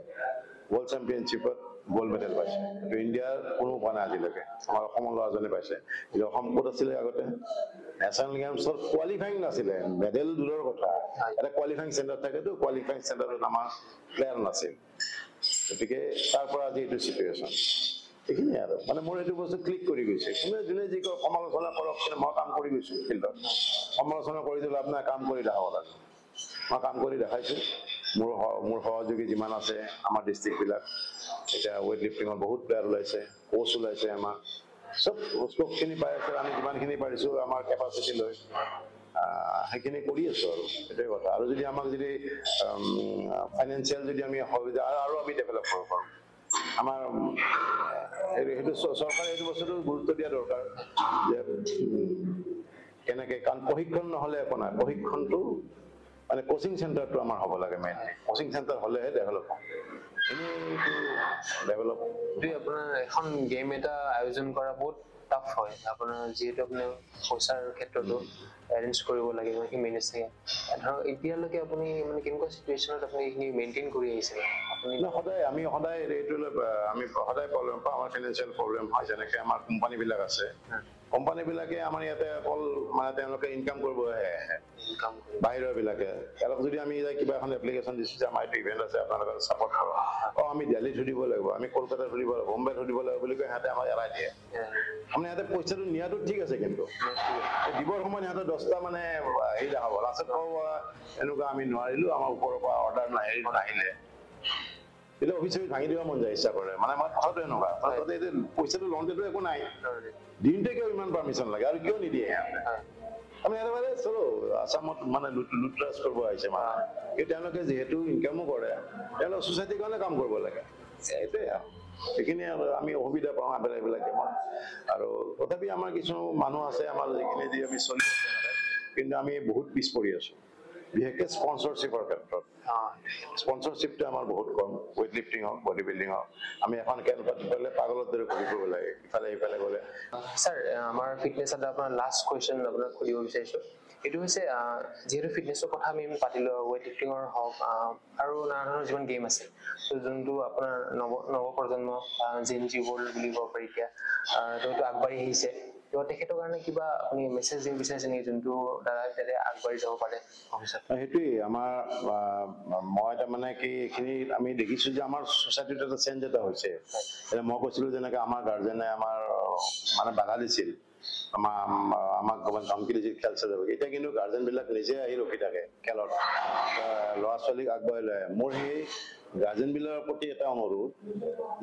ৱৰ্ল্ড চেম্পিয়নশ্বিপত গ'ল্ড মেডেল পাইছে। এইটো ইণ্ডিয়াৰ কোনো পোৱা নাই আজিলৈকে, আমাৰ অসমৰ ল'ৰাজনে পাইছে। কিন্তু অসম ক'ত আছিলে আগতে, নেশ্যনেল গেমছৰ কোৱালিফাইং নাছিলে, মেডেল দূৰৰ কথা, এটা কোৱালিফাইং চেণ্টাৰ থাকেতো, কোৱালিফাইং চেণ্টাৰত আমাৰ প্লেয়াৰ নাছিল। গতিকে তাৰ পৰা আজি এইটো চিটুৱেশ্যন, এইখিনিয়ে আৰু। মানে মোৰ এইটো বস্তু ক্লিক কৰি গৈছে, যোনে যি কয় সমালোচনা কৰক, কিন্তু মই কাম কৰি গৈছোঁ ফিল্ডত। সমালোচনা কৰি দিলে আপোনাৰ কাম কৰি দেখাব লাগে, মই কাম কৰি দেখাইছোঁ। মোৰ সহযোগী যিমান আছে আমাৰ ডিষ্ট্ৰিক্টবিলাক, এতিয়া ৱেইট লিফটিঙত বহুত প্লেয়াৰ ওলাইছে, কোচ ওলাইছে, আমাৰ চবখিনি পাই আছে। আমি যিমানখিনি পাৰিছোঁ আমাৰ কেপাচিটি লৈ সেইখিনি কৰি আছোঁ আৰু, সেইটোৱে কথা। আৰু যদি আমাক যদি ফাইনেন্সিয়েল যদি আমি আৰু আমি ডেভেলপ কৰিব পাৰোঁ, আমাৰ সেইটো চৰকাৰে এইটো বস্তুটো গুৰুত্ব দিয়া দৰকাৰ যে কেনেকে, কাৰণ প্ৰশিক্ষণ নহ'লে একো নাই, প্ৰশিক্ষণটো মানে কোচিং চেণ্টাৰটো আমাৰ হ'ব লাগে মেইনলি, কোচিং চেণ্টাৰ হ'লেহে ডেভেলপ হ'ব। এনেইটো ডেভেলপ আপোনাৰ এখন গেম এটা আয়োজন কৰা বহুত টাফ হয়, আপোনাৰ যিহেতু আপুনি পইচাৰ ক্ষেত্ৰতো এৰেঞ্জ কৰিব লাগিব, সি মেনেজ থাকে। ধৰক এতিয়ালৈকে আপুনি মানে কেনেকুৱা চিটুৱেশ্যনত আপুনি এইখিনি মেইনটেইন কৰি আহিছে? আপুনি আমি সদায় এইটো আমি সদায় প্ৰব্লেম পাওঁ, আমাৰ ফিনান্সিয়েল প্ৰব্লেম হয়। যেনেকৈ আমাৰ কোম্পানীবিলাক আছে, কোম্পানীবিলাকে আমাৰ ইয়াতে অকল মানে তেওঁলোকে ইনকাম কৰিবহে আহে, বাহিৰৰ বিলাকে। তেওঁলোক যদি আমি কিবা এখন এপ্লিকেশ্যন দিছোঁ যে আমাৰ এইটো ইভেণ্ট আছে, আপোনালোকে ছাপৰ্ট কৰক, আমি দিল্লীত সুধিব লাগিব, আমি কলকাতাত সুধিব লাগিব, বম্বেত সুধিব লাগিব বুলি কয়, সিহঁতে আমাক এৰাই দিয়ে। মানে সিহঁতে পইচাটো নিয়াটো ঠিক আছে, কিন্তু দিবৰ সময়ত সিহঁতে 10টা মানে হেৰি দেখাব, লাষ্টত এনেকুৱা আমি নোৱাৰিলোঁ, আমাৰ ওপৰৰ পৰা অৰ্ডাৰ নাহিলে, তেতিয়া অফিচত ভাঙি দিব মন যায়, ইচ্ছা কৰে। মানে আমাৰ কথাটো এনেকুৱা, পইচাটো লওঁতেতো একো নাই, দিওঁতে কিয় ইমান পাৰ্মিশ্যন লাগে, আৰু কিয় নিদিয়ে সিহঁতে? আমি একেবাৰে চলো আসামত মানে লুটৰাজ কৰিব আহিছে মানে কিন্তু তেওঁলোকে যিহেতু ইনকামো কৰে তেওঁলোকে ছ'চাইটিৰ কাৰণে কাম কৰিব লাগে এইটোৱে সেইখিনি আমি অসুবিধা পাওঁ এইবিলাক গেমত আৰু তথাপি আমাৰ কিছু মানুহ আছে আমাৰ যিখিনি দি আমি চলি আছো কিন্তু আমি বহুত পিছ পৰি আছো বিশেষকৈ স্পন্সৰশ্বিপৰ ক্ষেত্ৰত স্পন্সৰশ্বিপটো আমাৰ বহুত কম ৱেইট লিফটিং হওক বডি বিল্ডিং হওক আমি এখন খেল পাতিবলৈ পাগলৰ দৰে ঘূৰি ফুৰিব লাগে ইফালে সিফালে গ'লে স্যাৰ আমাৰ ফিটনেছত আপোনাৰ লাষ্ট কুৱেশ্যন আপোনাক সুধিব বিচাৰিছোঁ এইটো হৈছে যিহেতু ফিটনেছৰ কথা আমি পাতিলোঁ ৱেইট লিফটিঙৰ হওক আৰু নানা ধৰণৰ যিমান গেম আছে ত' যোনটো আপোনাৰ নৱপ্ৰজন্ম জেন জি ৱৰ্ল্ড বুলি ক'ব পাৰি এতিয়া তেওঁটো আগবাঢ়ি আহিছে ত' তেখেতৰ কাৰণে কিবা আপুনি মেছেজ দিব বিচাৰিছে নেকি যোনটো দ্বাৰা তেখেতে আগবাঢ়ি যাব পাৰে ভৱিষ্যতে সেইটোৱেই আমাৰ মই তাৰমানে কি এইখিনি আমি দেখিছোঁ যে আমাৰ ছ'চাইটিত এটা চেঞ্জ এটা হৈছে মই কৈছিলোঁ যেনেকৈ আমাৰ গাৰ্জেনে আমাৰ মানে বাধা দিছিল আমাক ধমকি দিছিল খেল চেল এতিয়া কিন্তু গাৰ্জেনবিলাক নিজে আহি ৰখি থাকে খেলত ল'ৰা ছোৱালীক আগবঢ়াই লৈ মোৰ সেই গাৰ্জেনবিলাকৰ প্ৰতি এটা অনুৰোধ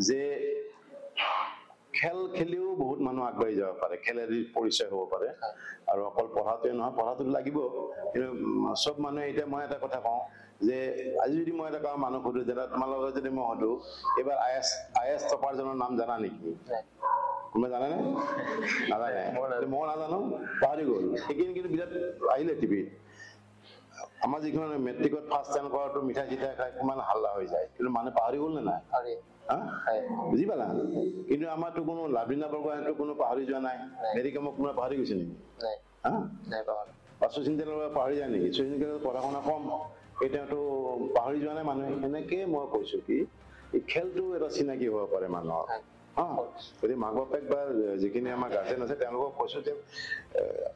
যে খেল খেলিও বহুত মানুহ আগবাঢ়ি যাব পাৰে খেলেদি পৰিচয় হ'ব পাৰে আৰু অকল পঢ়াটোৱে নহয় পঢ়াটো লাগিব কিন্তু চব মানুহে এতিয়া মই এটা কথা কওঁ যে আজি যদি মই এটা মানুহ সুধো যে তোমালোকে যদি মই সুধো এইবাৰ IAS টপাৰজনৰ নাম জানা নেকি কোনোবাই জানেনে নাজানে মই নাজানো পাহৰি গ'ল সেইখিনি কিন্তু বিৰাট আহিলে টিভিত আমাৰ যিখন মেট্ৰিকত ফাৰ্ষ্ট টাইম কৰাটো মিঠাই চিঠাই খাই কিমান হাল্লা হৈ যায় কিন্তু মানুহে পাহৰি গ'ল নে নাই বুজি পালা কিন্তু আমাৰতো কোনো লাভলীনা বৰগোহাঁইতো কোনো পাহৰি যোৱা নাই মেৰিকমক কোনোবা পাহৰি গৈছে নেকি শচীন তেণ্ডুলকাৰ পাহৰি যায় নেকি শচীন তেণ্ডুলকাৰ পঢ়া শুনা কম এতিয়াতো পাহৰি যোৱা নাই মানুহে সেনেকে মই কৈছো কি এই খেলটো এটা চিনাকি হ'ব পাৰে মানুহৰ গতিকে মাক বাপেক বা যিখিনি আমাৰ গাৰ্জেন আছে তেওঁলোকক কৈছো যে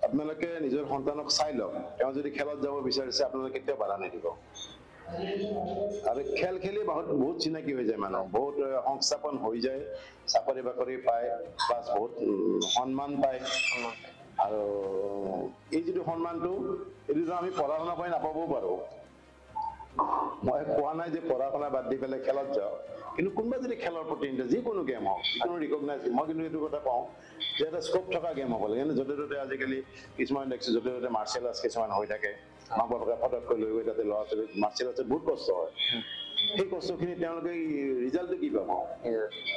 আপোনালোকে নিজৰ সন্তানক চাই লওক তেওঁ যদি খেলত যাব বিচাৰিছে আপোনালোকে কেতিয়াও বাধা নিদিব আৰু খেল খেলি বহুত চিনাকি হৈ যায় মানুহ বহুত সংস্থাপন হৈ যায় চাকৰি বাকৰি পায় প্লাছ বহুত সন্মান পায় আৰু এই যিটো সন্মানটো এইটো আমি পঢ়া শুনা কৰি নাপাবও পাৰোঁ মই কোৱা নাই যে পঢ়া শুনা বাদ দি পেলাই খেলত যাওঁ কিন্তু কোনোবা যদি খেলৰ প্ৰতি যিকোনো গেম হওক যিকোনো ৰিকগনাইজ মই কিন্তু এইটো কথা কওঁ যে এটা স্কোপ থকা গেম হ'ব লাগে কিন্তু য'তে ত'তে আজিকালি কিছুমান দেখিছোঁ য'তে ত'তে মাৰ্চিয়েল আৰ্টছ কিছুমান হৈ থাকে মাক বাপেকে ফটককৈ লৈ গৈ তাতে ল'ৰা ছোৱালী মাৰ্চিয়েল আৰ্টছত বহুত কষ্ট হয় সেই কষ্টখিনি তেওঁলোকে ৰিজাল্টটো কি পাব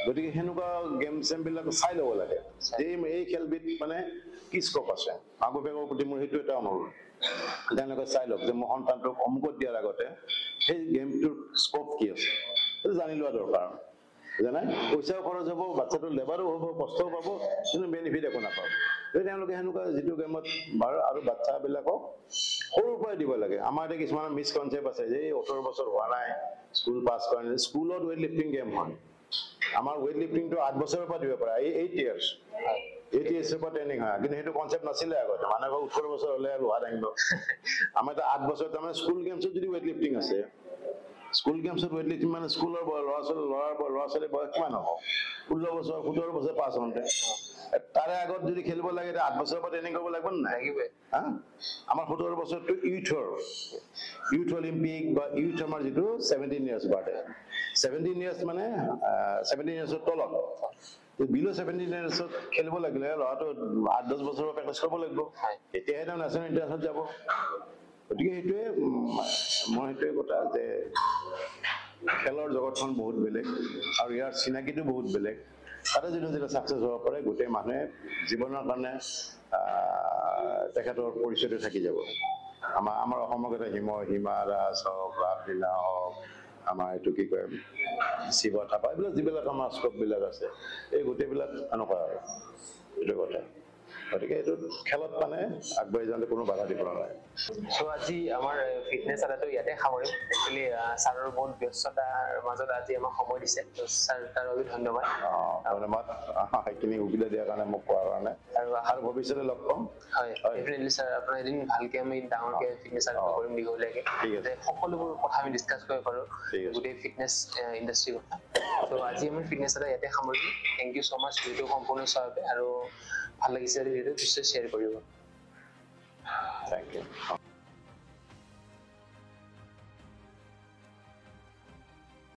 গতিকে সেনেকুৱা গেম চেমবিলাক চাই ল'ব লাগে যে এই খেলবিধ মানে কি স্কোপ আছে মাক বাপেকৰ প্ৰতি মোৰ সেইটো এটা অনুৰোধ তেওঁলোকে চাই লওক যে মোৰ সন্তানটোক অমুকত দিয়াৰ আগতে সেই গেমটোৰ স্কোপ কি আছে সেইটো জানি লোৱা দৰকাৰ জানাই পইচাও খৰচ হ'ব বাচ্চাটোৰ লেবাৰো হ'ব কষ্টও পাব কিন্তু বেনিফিট একো নাপাব তেওঁলোকে সেনেকুৱা যিটো গেমত বাৰু আৰু বাচ্চাবিলাকক সৰুৰ পৰাই দিব লাগে আমাৰ এতিয়া কিছুমান মিছকনচেপ্ট আছে যে 18 বছৰ হোৱা নাই স্কুল পাছ কৰা নাই স্কুলত ৱেইট লিফটিং গেম হয় আমাৰ ৱেইট লিফটিংটো 8 বছৰৰ পৰা দিব পাৰে 8 ইয়াৰ্ছ 8 ইয়াৰ্ছৰ পৰা ট্ৰেইনিং হয় কিন্তু সেইটো কনচেপ্ট নাছিলে আগতে মানুহে 18 বছৰ হ'লে লোহা দাঙিব আমাৰ এতিয়া 8 বছৰ তাৰমানে স্কুল গেমছত যদি ৱেইট লিফটিং আছে স্কুল গেমছত ৱেইট লিফটিং মানে স্কুলৰ ল'ৰা ছোৱালী বয়স কিমান হ'ব 16 বছৰ 17 বছৰ পাছ হওঁতে তাৰে আগত যদি খেলিব লাগে 8 বছৰৰ পৰা ট্ৰেইনিং কৰিব লাগিব নাই আমাৰ 17 বছৰটো ইউথ অলিম্পিক বা ইউথ আমাৰ যিটো 17 ইয়াৰ্ছ বাঢ়ে 17 ইয়াৰ্ছ মানে 17 ইয়াৰ্ছৰ তলত বিলো 17 ইয়াৰ্ছত খেলিব লাগিলে ল'ৰাটো 8-10 বছৰৰ প্ৰেক্টিছ কৰিব লাগিব তেতিয়াহে তেওঁ নেশ্যনেল ইণ্টাৰনেশ্যনেল যাব গতিকে সেইটোৱে মই সেইটোৱে কথা যে খেলৰ জগতখন বহুত বেলেগ আৰু ইয়াৰ চিনাকিটো বহুত বেলেগ তাতে যদি ছাকচেছ হ'ব পাৰে গোটেই মানুহে জীৱনৰ কাৰণে তেখেতৰ পৰিচয়টো থাকি যাব আমাৰ অসমক এটা হিমা দাস হওক লাভলীনা হওক আমাৰ এইটো কি কয় শিৱ থাপা এইবিলাক যিবিলাক আমাৰ স্কোপবিলাক আছে এই গোটেইবিলাক এনেকুৱা আৰু এইটো কথা গতিকে এইটো খেলত মানে আগবাঢ়ি যাওঁতে কোনো বাধা দিব নালাগে চ' আজি আমাৰ ফিটনেছ আদাটো ইয়াতে সামৰিম একচুৱেলি ছাৰৰ বহুত ব্যস্ততাৰ মাজত আজি আমাক সময় দিছে ছাৰ তাৰ বাবে ধন্যবাদ ধন্যবাদ সেইখিনি সুবিধা দিয়াৰ কাৰণে মোক কোৱাৰ কাৰণে আৰু ভৱিষ্যতে লগ পাম হয় ডেফিনেটলি ছাৰ আপোনাৰ এদিন ভালকৈ আমি ডাঙৰকৈ ফিটনেছ আদাটো কৰিম দীঘলীয়াকৈ যাতে সকলোবোৰ কথা আমি ডিছকাছ কৰিব পাৰোঁ গোটেই ফিটনেছ ইণ্ডাষ্ট্ৰীৰ কথা চ' আজি আমি ফিটনেছ আদা ইয়াতে সামৰিম থেংক ইউ ছ' মাছ ভিডিঅ'টো সম্পূৰ্ণ চোৱাৰ বাবে আৰু ভাল লাগিছে ভিডিঅ'টো নিশ্চয় শ্বেয়াৰ কৰিব Thank you.